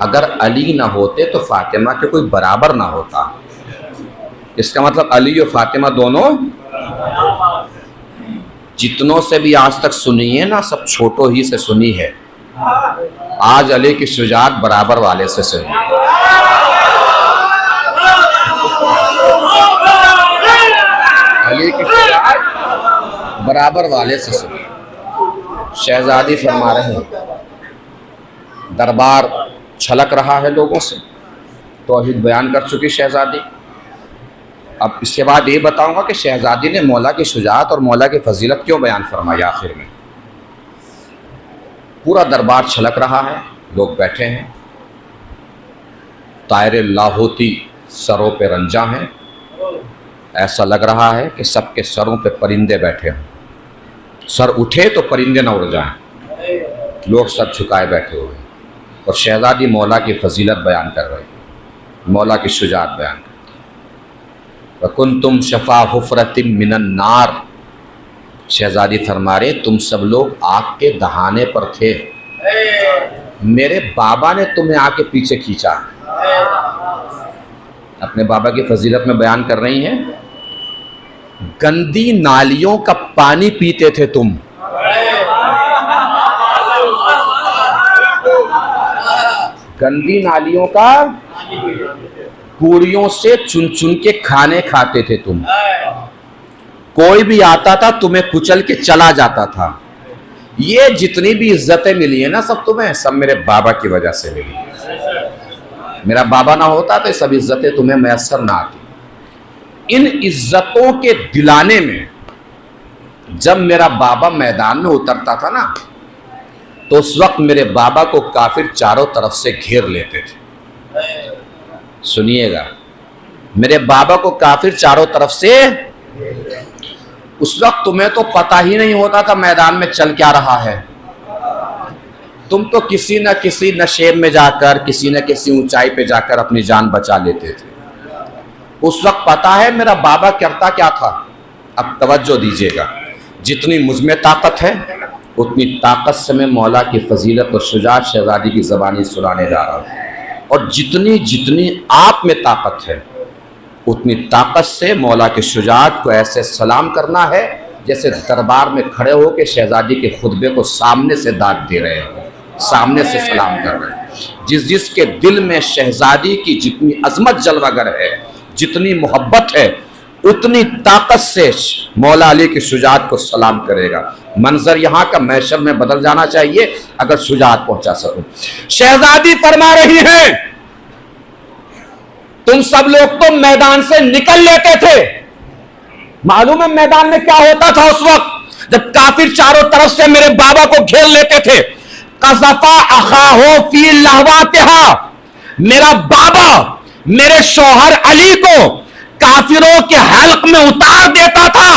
اگر علی نہ ہوتے تو فاطمہ کے کوئی برابر نہ ہوتا. اس کا مطلب علی اور فاطمہ دونوں جتنوں سے بھی آج تک سنی ہے نا سب چھوٹوں ہی سے سنی ہے. آج علی کی شجاعت برابر والے سے سنی. علی کی شجاعت برابر والے سے سنی. شہزادی فرما رہے ہیں دربار چھلک رہا ہے لوگوں سے. توحید بیان کر چکی شہزادی. اب اس کے بعد یہ بتاؤں گا کہ شہزادی نے مولا کی شجاعت اور مولا کی فضیلت کیوں بیان فرمائی آخر میں. پورا دربار چھلک رہا ہے، لوگ بیٹھے ہیں، طائر لاہوتی سروں پہ رنجاں ہیں. ایسا لگ رہا ہے کہ سب کے سروں پہ پرندے بیٹھے ہوں. سر اٹھے تو پرندے نہ اڑ جائیں. لوگ سر جھکائے بیٹھے ہوئے اور شہزادی مولا کی فضیلت بیان کر رہے ہیں، مولا کی شجاعت بیان کر. وَكُنْتُمْ شَفَا حُفْرَةٍ مِّنَ النَّارِ. شہزادی فرما رہے تم سب لوگ آگ کے دہانے پر تھے، میرے بابا نے تمہیں آگ کے پیچھے کھینچا. اپنے بابا کی فضیلت میں بیان کر رہی ہیں. گندی نالیوں کا پانی پیتے تھے تم. گندی نالیوں کا کوڑیوں سے چن چن کے کھانے کھاتے تھے تم. کوئی بھی آتا تھا تمہیں کچل کے چلا جاتا تھا. یہ جتنی بھی عزتیں ملی ہیں نا سب تمہیں، سب میرے بابا کی وجہ سے ملی. میرا بابا نہ ہوتا تو سب عزتیں تمہیں میسر نہ آتی. ان عزتوں کے دلانے میں جب میرا بابا میدان میں اترتا تھا نا تو اس وقت میرے بابا کو کافر چاروں طرف سے گھیر لیتے تھے. سنیے گا، میرے بابا کو کافر چاروں طرف سے. اس وقت تمہیں تو پتہ ہی نہیں ہوتا تھا میدان میں چل کیا رہا ہے. تم تو کسی نہ کسی نشیب میں جا کر، کسی نہ کسی اونچائی پہ جا کر اپنی جان بچا لیتے تھے. اس وقت پتہ ہے میرا بابا کرتا کیا تھا. اب توجہ دیجیے گا، جتنی مجھ میں طاقت ہے اتنی طاقت سے میں مولا کی فضیلت اور شجاعت شہزادی کی زبانی سنانے جا رہا ہوں. اور جتنی آپ میں طاقت ہے اتنی طاقت سے مولا کی شجاعت کو ایسے سلام کرنا ہے جیسے دربار میں کھڑے ہو کے شہزادی کے خطبے کو سامنے سے داد دے رہے ہیں، سامنے سے سلام کر رہے ہیں. جس کے دل میں شہزادی کی جتنی عظمت جلوہ گر ہے، جتنی محبت ہے، اتنی طاقت سے مولا علی کی شجاعت کو سلام کرے گا. منظر یہاں کا محشر میں بدل جانا چاہیے اگر شجاعت پہنچا سکوں. شہزادی فرما رہی ہیں تم سب لوگ تو میدان سے نکل لیتے تھے. معلوم ہے میدان میں کیا ہوتا تھا اس وقت جب کافر چاروں طرف سے میرے بابا کو گھیر لیتے تھے. قذفا اخاہ فی لہواتہا. میرا بابا میرے شوہر علی کو کافروں کے حلق میں اتار دیتا تھا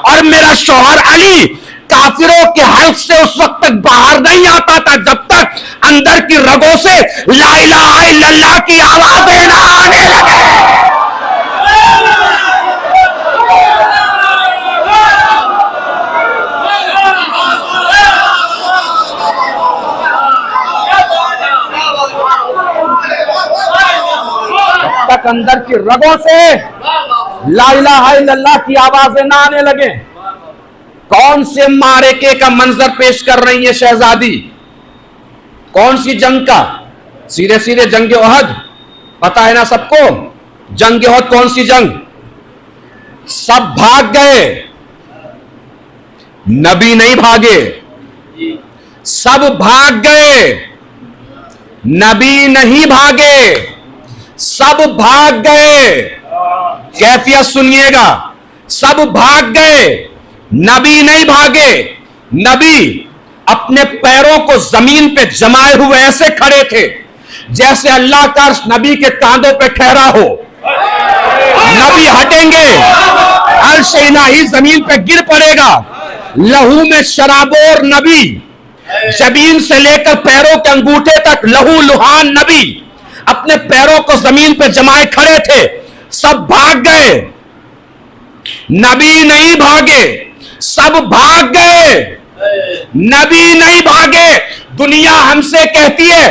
اور میرا شوہر علی کافروں کے حلق سے اس وقت تک باہر نہیں آتا تھا جب تک اندر کی رگوں سے لا الہ الا اللہ کی آوازیں نہ آنے لگے. جب تک اندر کی رگوں سے لا الہ الا اللہ کی آوازیں نہ آنے لگے. کون سے معرکے کا منظر پیش کر رہی ہے شہزادی؟ کون سی جنگ کا؟ سیدھے سیدھے جنگ احد پتہ ہے نا سب کو. جنگ احد کون سی جنگ؟ سب بھاگ گئے، نبی نہیں بھاگے. سب بھاگ گئے، نبی نہیں بھاگے. سب بھاگ گئے. کیفیت سنیے گا، سب بھاگ گئے، نبی نہیں بھاگے. نبی اپنے پیروں کو زمین پہ جمائے ہوئے ایسے کھڑے تھے جیسے اللہ کا عرش نبی کے کاندھوں پہ ٹھہرا ہو. نبی ہٹیں گے عرش الہی زمین پہ گر پڑے گا. لہو میں شرابور نبی، جبین سے لے کر پیروں کے انگوٹھے تک لہو لہان نبی اپنے پیروں کو زمین پہ جمائے کھڑے تھے. سب بھاگ گئے، نبی نہیں بھاگے. سب بھاگ گئے، نبی نہیں بھاگے. دنیا ہم سے کہتی ہے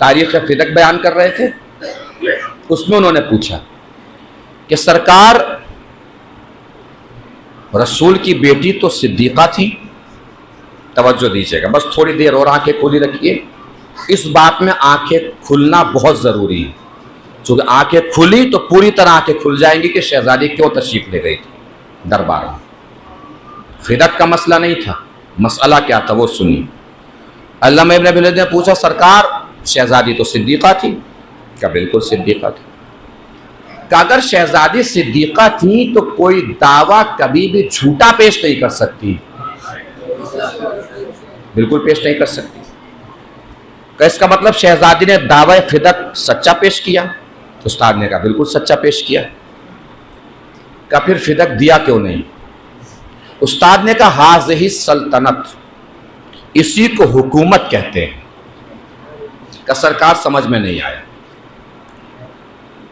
تاریخ فدق بیان کر رہے تھے، اس میں انہوں نے پوچھا کہ سرکار رسول کی بیٹی تو صدیقہ تھی. توجہ دیجیے گا، بس تھوڑی دیر اور آنکھیں کھلی رکھیے. اس بات میں آنکھیں کھلنا بہت ضروری ہے، چونکہ آنکھیں کھلی تو پوری طرح آنکھیں کھل جائیں گی کہ شہزادی کیوں تشریف لے گئی تھی دربار میں. فدق کا مسئلہ نہیں تھا، مسئلہ کیا تھا وہ سنیے. علامہ ابن ابی العز نے پوچھا سرکار شہزادی تو صدیقہ تھی. کہا بالکل صدیقہ تھی. کہ اگر شہزادی صدیقہ تھی تو کوئی دعویٰ کبھی بھی جھوٹا پیش نہیں کر سکتی، بالکل پیش نہیں کر سکتی. کہ اس کا مطلب شہزادی نے دعوی فدق سچا پیش کیا؟ استاد نے کہا بالکل سچا پیش کیا. کہ پھر فدق دیا کیوں نہیں؟ استاد نے کہا ہاذہ سلطنت، اسی کو حکومت کہتے ہیں. کہ سرکار سمجھ میں نہیں آیا.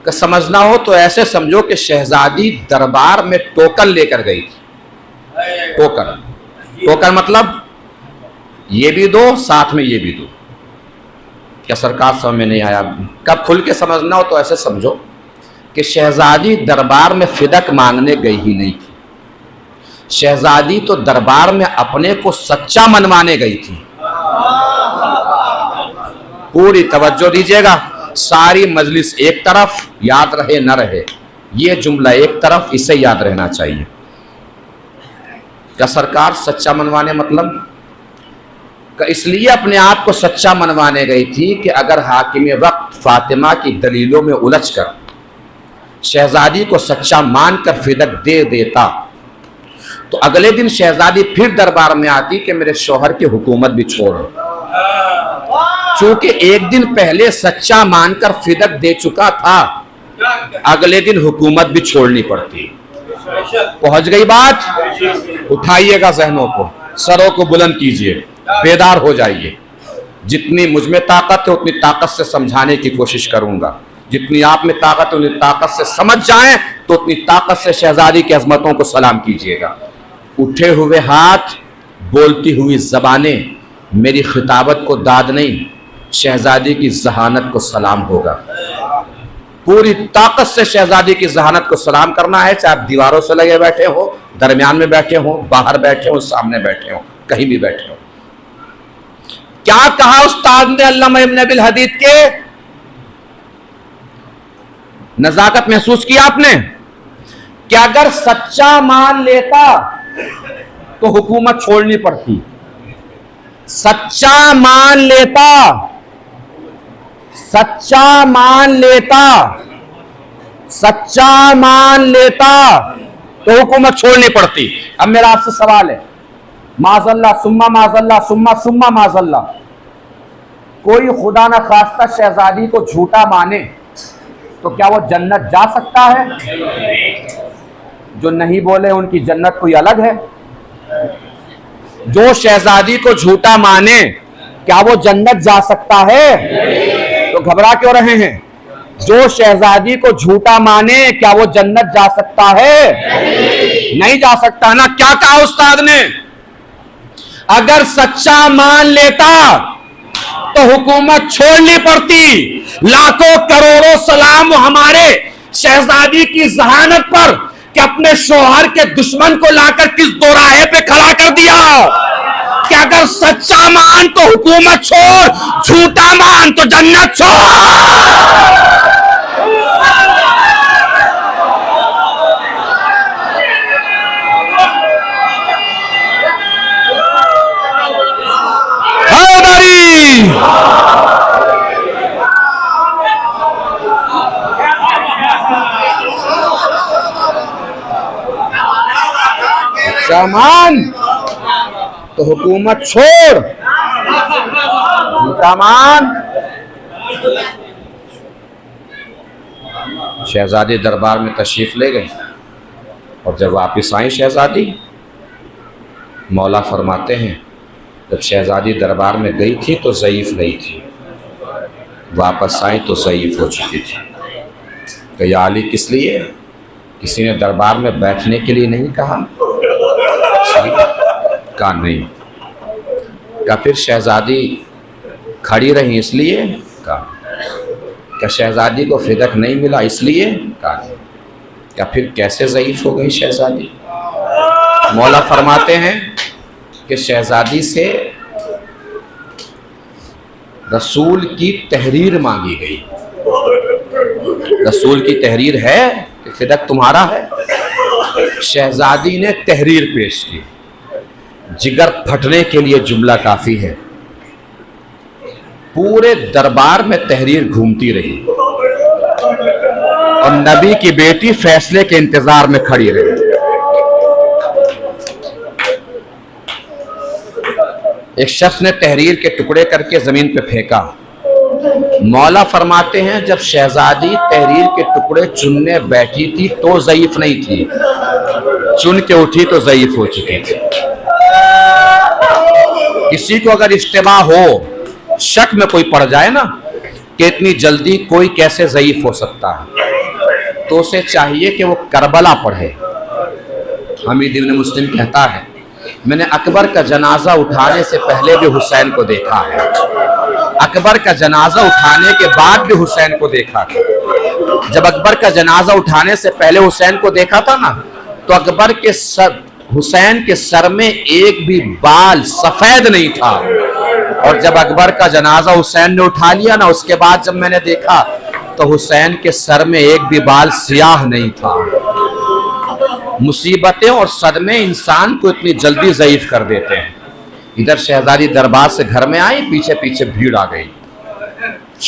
کہ سمجھنا ہو تو ایسے سمجھو کہ شہزادی دربار میں ٹوکن لے کر گئی تھی. ٹوکن مطلب یہ بھی دو ساتھ میں یہ بھی دو. کیا سرکار سمجھ میں نہیں آیا؟ کب کھل کے سمجھنا ہو تو ایسے سمجھو کہ شہزادی دربار میں فدق مانگنے گئی ہی نہیں تھی. شہزادی تو دربار میں اپنے کو سچا منوانے گئی تھی. پوری توجہ دیجیے گا، ساری مجلس ایک طرف، یاد رہے نہ رہے یہ جملہ ایک طرف، اسے یاد رہنا چاہیے. کیا سرکار سچا منوانے مطلب کہ اس لیے اپنے آپ کو سچا منوانے گئی تھی کہ اگر حاکم وقت فاطمہ کی دلیلوں میں الجھ کر شہزادی کو سچا مان کر فدق دے دیتا تو اگلے دن شہزادی پھر دربار میں آتی کہ میرے شوہر کی حکومت بھی چھوڑو. چونکہ ایک دن پہلے سچا مان کر فدق دے چکا تھا، اگلے دن حکومت بھی چھوڑنی پڑتی. پہنچ گئی بات؟ اٹھائیے گا ذہنوں کو، سروں کو بلند کیجئے، بیدار ہو جائیے. جتنی مجھ میں طاقت ہے اتنی طاقت سے سمجھانے کی کوشش کروں گا. جتنی آپ میں طاقت ہے اتنی طاقت سے سمجھ جائیں تو اتنی طاقت سے شہزادی کی عظمتوں کو سلام کیجئے گا. اٹھے ہوئے ہاتھ، بولتی ہوئی زبانیں، میری خطابت کو داد نہیں، شہزادی کی ذہانت کو سلام ہوگا. پوری طاقت سے شہزادی کی ذہانت کو سلام کرنا ہے، چاہے آپ دیواروں سے لگے بیٹھے ہو، درمیان میں بیٹھے ہو، باہر بیٹھے ہو، سامنے بیٹھے ہو، کہیں بھی بیٹھے ہو. کیا کہا استاد نے علامہ ابن ابی الحدید کے؟ نزاکت محسوس کیا آپ نے کہ اگر سچا مان لیتا تو حکومت چھوڑنی پڑتی. سچا مان لیتا، سچا مان لیتا، سچا مان لیتا تو حکومت چھوڑنی پڑتی. اب میرا آپ سے سوال ہے، معاذ اللہ ثم معاذ اللہ ثم معاذ اللہ، کوئی خدا نہ خواستہ شہزادی کو جھوٹا مانے تو کیا وہ جنت جا سکتا ہے؟ جو نہیں بولے ان کی جنت کوئی الگ ہے. جو شہزادی کو جھوٹا مانے کیا وہ جنت جا سکتا ہے؟ تو گھبرا کیوں رہے ہیں؟ جو شہزادی کو جھوٹا مانے کیا وہ جنت جا سکتا ہے؟ نہیں جا سکتا نا. کیا کہا استاد نے؟ اگر سچا مان لیتا تو حکومت چھوڑنی پڑتی. لاکھوں کروڑوں سلام ہمارے شہزادی کی ذہانت پر کہ اپنے شوہر کے دشمن کو لا کر کس دوراہے پہ کھڑا کر دیا. کہ اگر سچا مان تو حکومت چھوڑ، جھوٹا مان تو جنت چھوڑ. مان تو حکومت چھوڑ، جھوٹا مان. شہزادی دربار میں تشریف لے گئی اور جب واپس آئی شہزادی، مولا فرماتے ہیں جب شہزادی دربار میں گئی تھی تو ضعیف نہیں تھی، واپس آئی تو ضعیف ہو چکی تھی. کہ یا علی کس لیے؟ کسی نے دربار میں بیٹھنے کے لیے نہیں کہا؟ کہا نہیں. کہا پھر شہزادی کھڑی رہی اس لیے؟ کہا کہ شہزادی کو فدق نہیں ملا اس لیے کہا نہیں، یا پھر کیسے ضعیف ہو گئی شہزادی؟ مولا فرماتے ہیں کہ شہزادی سے رسول کی تحریر مانگی گئی، رسول کی تحریر ہے کہ فدق تمہارا ہے؟ شہزادی نے تحریر پیش کی، جگر پھٹنے کے لیے جملہ کافی ہے، پورے دربار میں تحریر گھومتی رہی اور نبی کی بیٹی فیصلے کے انتظار میں کھڑی رہی۔ ایک شخص نے تحریر کے ٹکڑے کر کے زمین پہ پھینکا، مولا فرماتے ہیں جب شہزادی تحریر کے ٹکڑے چننے بیٹھی تھی تو ضعیف نہیں تھی، چن کے اٹھی تو ضعیف ہو چکی تھی۔ کسی کو اگر اشتباہ ہو، شک میں کوئی پڑ جائے نا کہ اتنی جلدی کوئی کیسے ضعیف ہو سکتا ہے، تو اسے چاہیے کہ وہ کربلا پڑھے۔ حمید ابن مسلم کہتا ہے میں نے اکبر کا جنازہ اٹھانے سے پہلے بھی حسین کو دیکھا ہے، اکبر کا جنازہ اٹھانے کے بعد بھی حسین کو دیکھا تھا۔ جب اکبر کا جنازہ اٹھانے سے پہلے حسین کو دیکھا تھا نا، تو اکبر کے حسین کے سر میں ایک بھی بال سفید نہیں تھا، اور جب اکبر کا جنازہ حسین نے اٹھا لیا نا، اس کے بعد جب میں نے دیکھا تو حسین کے سر میں ایک بھی بال سیاہ نہیں تھا۔ مصیبتیں اور صدمے انسان کو اتنی جلدی ضعیف کر دیتے ہیں۔ ادھر شہزادی دربار سے گھر میں آئی، پیچھے پیچھے بھیڑ آ گئی،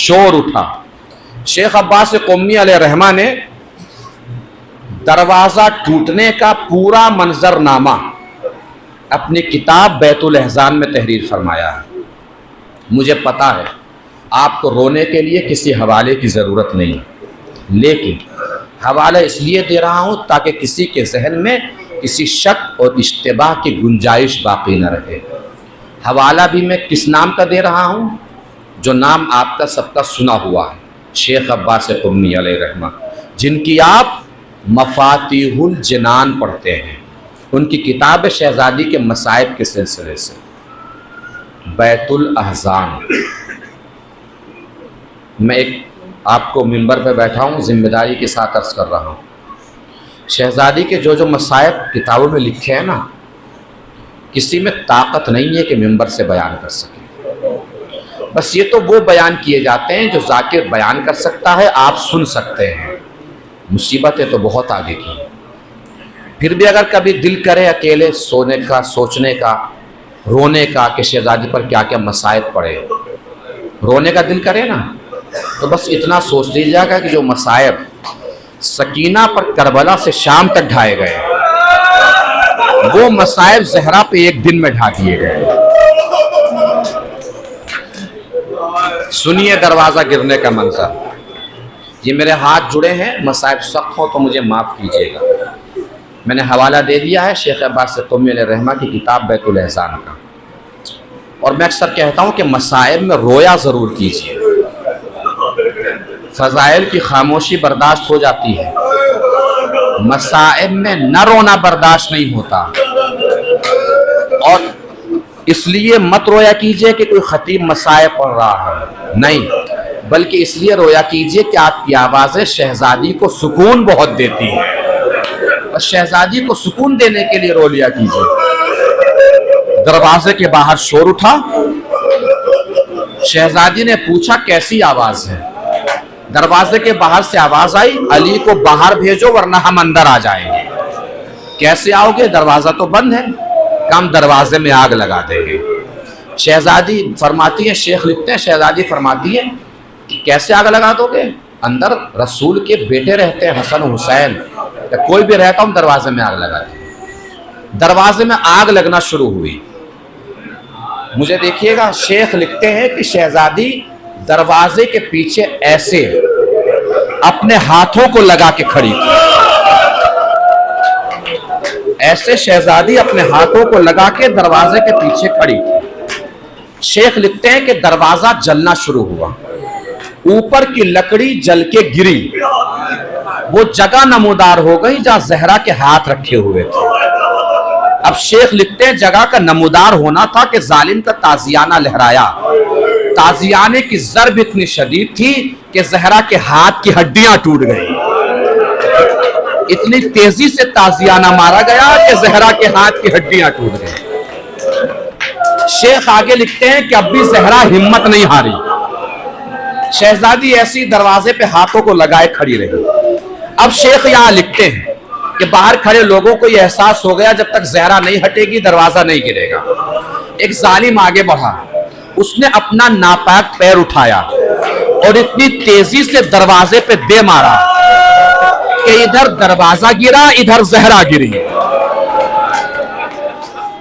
شور اٹھا۔ شیخ عباس قمی علیہ رحمہ نے دروازہ ٹوٹنے کا پورا منظرنامہ اپنی کتاب بیت الاحزان میں تحریر فرمایا ہے۔ مجھے پتا ہے آپ کو رونے کے لیے کسی حوالے کی ضرورت نہیں، لیکن حوالہ اس لیے دے رہا ہوں تاکہ کسی کے ذہن میں کسی شک اور اشتباہ کی گنجائش باقی نہ رہے۔ حوالہ بھی میں کس نام کا دے رہا ہوں؟ جو نام آپ کا سب کا سنا ہوا ہے، شیخ عباس قمی علیہ رحمہ، جن کی آپ مفاتیح الجنان پڑھتے ہیں۔ ان کی کتاب شہزادی کے مصائب کے سلسلے سے بیت الاحزان۔ میں ایک آپ کو منبر پہ بیٹھا ہوں، ذمہ داری کے ساتھ عرض کر رہا ہوں، شہزادی کے جو مصائب کتابوں میں لکھے ہیں نا، کسی میں طاقت نہیں ہے کہ منبر سے بیان کر سکے۔ بس یہ تو وہ بیان کیے جاتے ہیں جو ذاکر بیان کر سکتا ہے، آپ سن سکتے ہیں۔ مصیبتیں تو بہت آگے کی ہیں۔ پھر بھی اگر کبھی دل کرے اکیلے سونے کا، سوچنے کا، رونے کا کہ شہزادی پر کیا کیا مصائب پڑے، رونے کا دل کرے نا، تو بس اتنا سوچ لیجیے گا کہ جو مصائب سکینہ پر کربلا سے شام تک ڈھائے گئے، وہ مصائب زہرا پہ ایک دن میں ڈھا دیے گئے۔ سنیے دروازہ گرنے کا منظر۔ یہ میرے ہاتھ جڑے ہیں، مصائب سخت ہوں تو مجھے معاف کیجیے گا۔ میں نے حوالہ دے دیا ہے شیخ عباس قمی علیہ رحمہ کی کتاب بیت الاحزان کا، اور میں اکثر کہتا ہوں کہ مصائب میں رویا ضرور کیجیے۔ فضائل کی خاموشی برداشت ہو جاتی ہے، مصائب میں نہ رونا برداشت نہیں ہوتا۔ اور اس لیے مت رویا کیجئے کہ کوئی خطیب مصائب پڑھ رہا ہے، نہیں، بلکہ اس لیے رویا کیجئے کہ آپ کی آوازیں شہزادی کو سکون بہت دیتی ہیں، اور شہزادی کو سکون دینے کے لیے رو لیا کیجئے۔ دروازے کے باہر شور اٹھا، شہزادی نے پوچھا کیسی آواز ہے؟ دروازے کے باہر سے آواز آئی، علی کو باہر بھیجو ورنہ ہم اندر آ جائیں گے۔ کیسے آؤ گے؟ دروازہ تو بند ہے۔ کم دروازے میں آگ لگا دیں گے۔ شہزادی فرماتی ہے، شیخ لکھتے ہیں شہزادی فرماتی ہے کہ کیسے آگ لگا دو گے؟ اندر رسول کے بیٹے رہتے ہیں، حسن و حسین، یا کوئی بھی رہتا ہوں دروازے میں آگ لگا دیں۔ دروازے میں آگ لگنا شروع ہوئی۔ مجھے دیکھیے گا، شیخ لکھتے ہیں کہ شہزادی دروازے کے پیچھے ایسے اپنے ہاتھوں کو لگا کے کھڑی تھی، ایسے شہزادی اپنے ہاتھوں کو لگا کے دروازے کے پیچھے کھڑی تھی۔ شیخ لکھتے ہیں کہ دروازہ جلنا شروع ہوا، اوپر کی لکڑی جل کے گری، وہ جگہ نمودار ہو گئی جہاں زہرا کے ہاتھ رکھے ہوئے تھے۔ اب شیخ لکھتے ہیں جگہ کا نمودار ہونا تھا کہ ظالم کا تازیانہ لہرایا۔ تازیانے کی ضرب اتنی شدید تھی کہ کہ زہرا کے ہاتھ کی ہڈیاں ٹوٹ گئی. اتنی تیزی سے تازیانہ مارا گیا کہ زہرا کے ہاتھ کی ہڈیاں ٹوٹ گئی. شیخ آگے لکھتے ہیں کہ اب بھی زہرا ہمت نہیں ہاری. شہزادی ایسی دروازے پہ ہاتھوں کو لگائے کھڑی رہی. اب شیخ یہاں لکھتے ہیں کہ باہر کھڑے لوگوں کو یہ احساس ہو گیا جب تک زہرا نہیں ہٹے گی دروازہ نہیں گرے گا. ایک ظالم آگے بڑھا, اس نے اپنا ناپاک پیر اٹھایا اور اتنی تیزی سے دروازے پہ دے مارا کہ ادھر دروازہ گرا ادھر زہرا گری.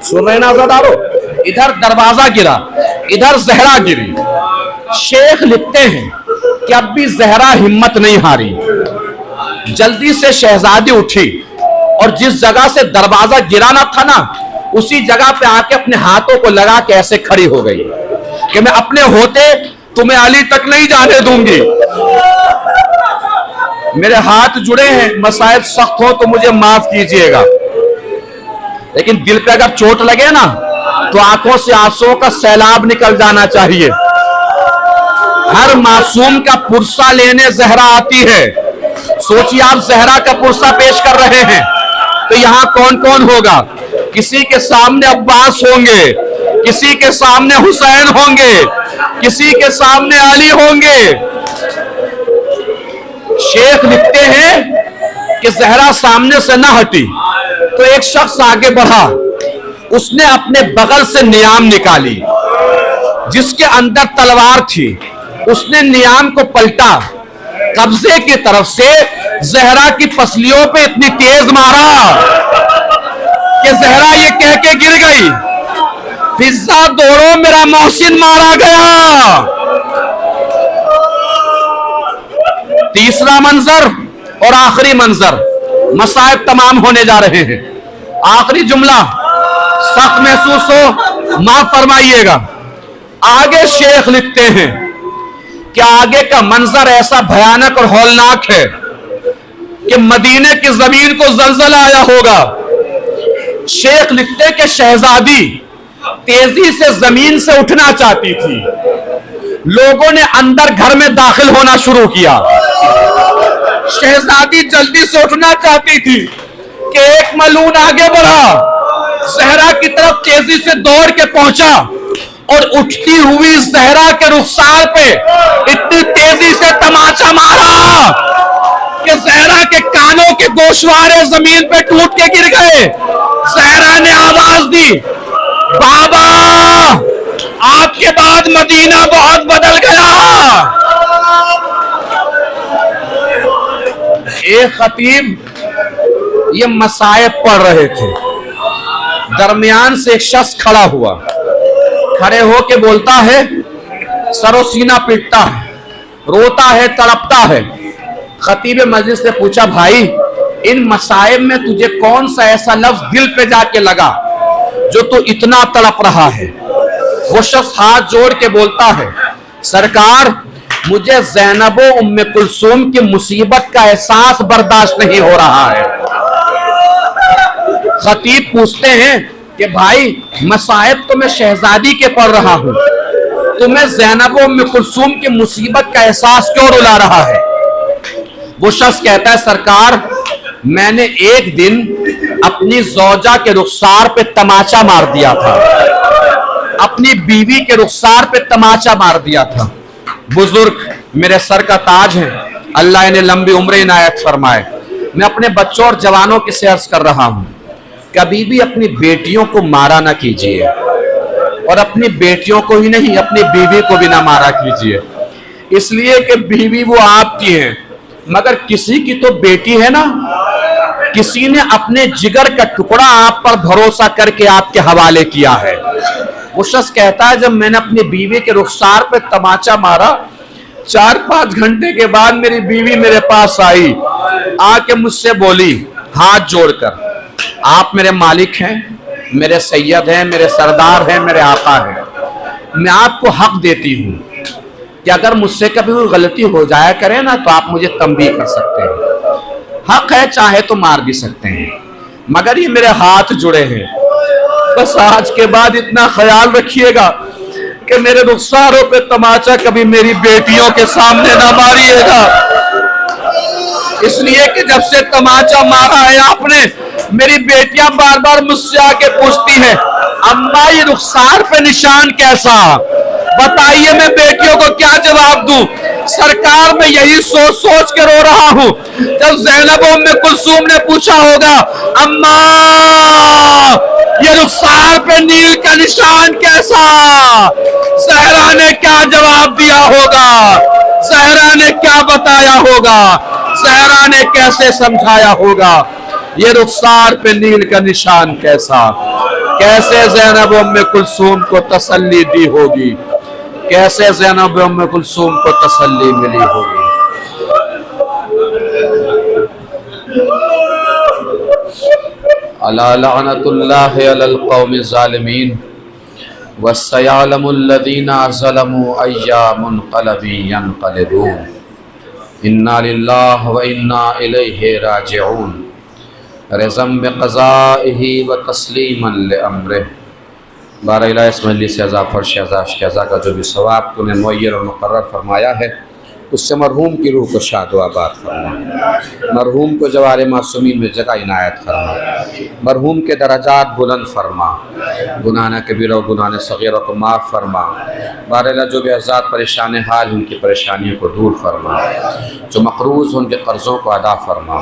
سن رہے نا عزادارو, ادھر دروازہ گرا ادھر زہرا گری. شیخ لکھتے ہیں کہ اب بھی زہرا ہمت نہیں ہاری. جلدی سے شہزادی اٹھی اور جس جگہ سے دروازہ گرانا تھا نا اسی جگہ پہ آ کے اپنے ہاتھوں کو لگا کے ایسے کھڑی ہو گئی کہ میں اپنے ہوتے تمہیں علی تک نہیں جانے دوں گی. میرے ہاتھ جڑے ہیں, مصائب سخت ہو تو مجھے معاف کیجئے گا, لیکن دل پہ اگر چوٹ لگے نا تو آنکھوں سے آنسوں کا سیلاب نکل جانا چاہیے. ہر معصوم کا پرسہ لینے زہرا آتی ہے. سوچیے آپ زہرا کا پرسہ پیش کر رہے ہیں تو یہاں کون کون ہوگا؟ کسی کے سامنے عباس ہوں گے, کسی کے سامنے حسین ہوں گے, کسی کے سامنے علی ہوں گے. شیخ لکھتے ہیں کہ زہرا سامنے سے نہ ہٹی تو ایک شخص آگے بڑھا, اس نے اپنے بغل سے نیام نکالی جس کے اندر تلوار تھی. اس نے نیام کو پلٹا, قبضے کی طرف سے زہرا کی پسلیوں پہ اتنی تیز مارا کہ زہرا یہ کہہ کے گر گئی, فضا دوڑو میرا محسن مارا گیا. تیسرا منظر اور آخری منظر, مصائب تمام ہونے جا رہے ہیں. آخری جملہ سخت محسوس ہو معاف فرمائیے گا. آگے شیخ لکھتے ہیں کہ آگے کا منظر ایسا بھیانک اور ہولناک ہے کہ مدینے کی زمین کو زلزلہ آیا ہوگا. شیخ لکھتے کہ شہزادی تیزی سے زمین سے اٹھنا چاہتی تھی. لوگوں نے اندر گھر میں داخل ہونا شروع کیا. شہزادی جلدی سے اٹھنا چاہتی تھی کہ ایک ملعون آگے بڑھا, زہرا کی طرف تیزی سے دوڑ کے پہنچا اور اٹھتی ہوئی زہرا کے رخسار پہ اتنی تیزی سے تماچا مارا کہ زہرا کے کانوں کے گوشوارے زمین پہ ٹوٹ کے گر گئے. زہرا نے آواز دی, بابا آپ کے بعد مدینہ بہت بدل گیا. ایک خطیب یہ مصائب پڑھ رہے تھے, درمیان سے ایک شخص کھڑا ہوا, کھڑے ہو کے بولتا ہے, سر و سینہ پیٹتا ہے, روتا ہے, تڑپتا ہے. خطیب مجلس نے پوچھا, بھائی ان مصائب میں تجھے کون سا ایسا لفظ دل پہ جا کے لگا جو تو اتنا تڑپ رہا ہے؟ وہ شخص ہاتھ جوڑ کے بولتا ہے, سرکار مجھے زینب و ام کلثوم کی مصیبت کا احساس برداشت نہیں ہو رہا ہے. خطیب پوچھتے ہیں کہ بھائی مصائب تو میں شہزادی کے پڑھ رہا ہوں, تمہیں زینب و ام کلثوم کی مصیبت کا احساس کیوں رلا رہا ہے؟ وہ شخص کہتا ہے, سرکار میں نے ایک دن اپنی زوجہ کے رخسار پہ تماچا مار دیا تھا, اپنی بیوی کے رخسار پہ تماچا مار دیا تھا. بزرگ میرے سر کا تاج ہیں, اللہ انہیں لمبی عمر عنایت فرمائے. میں اپنے بچوں اور جوانوں کی سے عرض کر رہا ہوں, کبھی بھی اپنی بیٹیوں کو مارا نہ کیجیے, اور اپنی بیٹیوں کو ہی نہیں اپنی بیوی کو بھی نہ مارا کیجیے, اس لیے کہ بیوی وہ آپ کی ہیں مگر کسی کی تو بیٹی ہے نا. کسی نے اپنے جگر کا ٹکڑا آپ پر بھروسہ کر کے آپ کے حوالے کیا ہے. وہ شخص کہتا ہے, جب میں نے اپنی بیوی کے رخسار پہ تماچا مارا, 4-5 گھنٹے کے بعد میری بیوی میرے پاس آئی, آ کے مجھ سے بولی ہاتھ جوڑ کر, آپ میرے مالک ہیں, میرے سید ہیں, میرے سردار ہیں, میرے آقا ہیں, میں آپ کو حق دیتی ہوں کہ اگر مجھ سے کبھی کوئی غلطی ہو جایا کرے نا تو آپ مجھے تنبیہ کر سکتے ہیں, حق ہے, چاہے تو مار بھی سکتے ہیں, مگر یہ میرے ہاتھ جڑے ہیں, بس آج کے بعد اتنا خیال رکھیے گا کہ میرے رخساروں پہ تماچا کبھی میری بیٹیوں کے سامنے نہ ماریے گا، اس لیے کہ جب سے تماچا مارا ہے آپ نے، میری بیٹیاں بار بار مجھ سے آ کے پوچھتی ہیں اماں یہ رخسار پہ نشان کیسا، بتائیے میں بیٹیوں کو کیا جواب دوں؟ سرکار میں یہی سوچ سوچ کے رو رہا ہوں، جب زینب ام کلثوم نے پوچھا ہوگا اماں یہ رخسار پہ نیل کا نشان کیسا، زہرا نے کیا جواب دیا ہوگا، زہرا نے کیا بتایا ہوگا، زہرا نے کیسے سمجھایا ہوگا یہ رخسار پہ نیل کا نشان کیسا، کیسے زینب ام کلثوم کو تسلی دی ہوگی، کیسے زینب ام کلثوم کو تسلی ملی ہوگی۔ الا لعنت اللہ علی القوم الظالمین وسيعلم الذین ظلموا ای منقلب ینقلبون انا للہ وانا الیہ راجعون رضا بقضائہ وتسلیما لامرہ۔ بارہ الہ اس مجلس سے عزا فرش عزا اشکیزا کا جو بھی ثواب تو نے معیر اور مقرر فرمایا ہے اس سے مرحوم کی روح کو شاد و آباد فرما، مرحوم کو جوار معصومین میں جگہ عنایت فرما، مرحوم کے درجات بلند فرما، گناہ کبیرہ و گناہ صغیرہ کو معاف فرما۔ بارہ الہ جو بھی حضرات پریشان حال ان کی پریشانیوں کو دور فرما، جو مقروض ان کے قرضوں کو ادا فرما،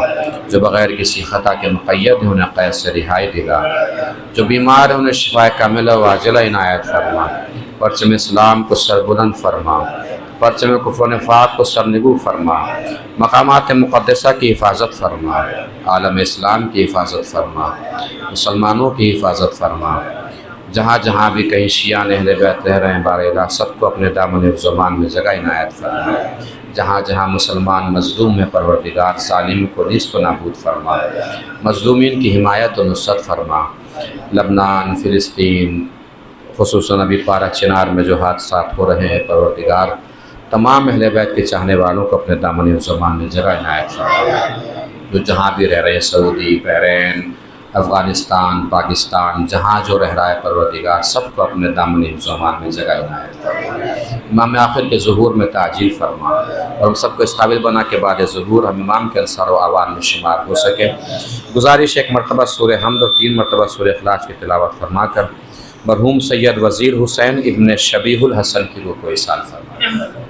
جو بغیر کسی خطا کے مقید ہیں انہیں قید سے رہائی دلا، جو بیمار ہیں انہیں شفا کاملہ و عاجلہ عنایت فرما، پرچم اسلام کو سر بلند فرما، پرچم کفر و نفاق کو سرنگو فرما، مقامات مقدسہ کی حفاظت فرما، عالم اسلام کی حفاظت فرما، مسلمانوں کی حفاظت فرما۔ جہاں جہاں بھی کہیں شیعہ اہل بیت رہ رہے ہیں بارہ الہ سب کو اپنے دامن حفظ و امان میں جگہ عنایت فرما۔ جہاں جہاں مسلمان مظلوم میں پروردگار ظالم کو نیست و نابود فرما، مظلومین کی حمایت و نصرت فرما۔ لبنان، فلسطین، خصوصاً ابھی پارہ چنار میں جو حادثات ہو رہے ہیں پروردگار تمام اہل بیت کے چاہنے والوں کو اپنے دامن حفظ و امان میں جگہ عنایت فرما۔ جو جہاں بھی رہ رہے ہیں سعودی، بحرین، افغانستان، پاکستان، جہاں جو رہ رہا ہے پروردگار سب کو اپنے دامن حفظ و امان میں جگہ عنایت فرما۔ امام آخر کے ظہور میں تعجیل فرما اور ہم سب کو اس قابل بنا کے بعد ظہور ہم امام کے انصار و اعوان میں شمار ہو سکے۔ گزارش ایک مرتبہ سورہ حمد اور 3 مرتبہ سورہ اخلاص کی تلاوت فرما کر مرحوم سید وزیر حسین ابن شبیح الحسن کی روح کو ایصال فرما۔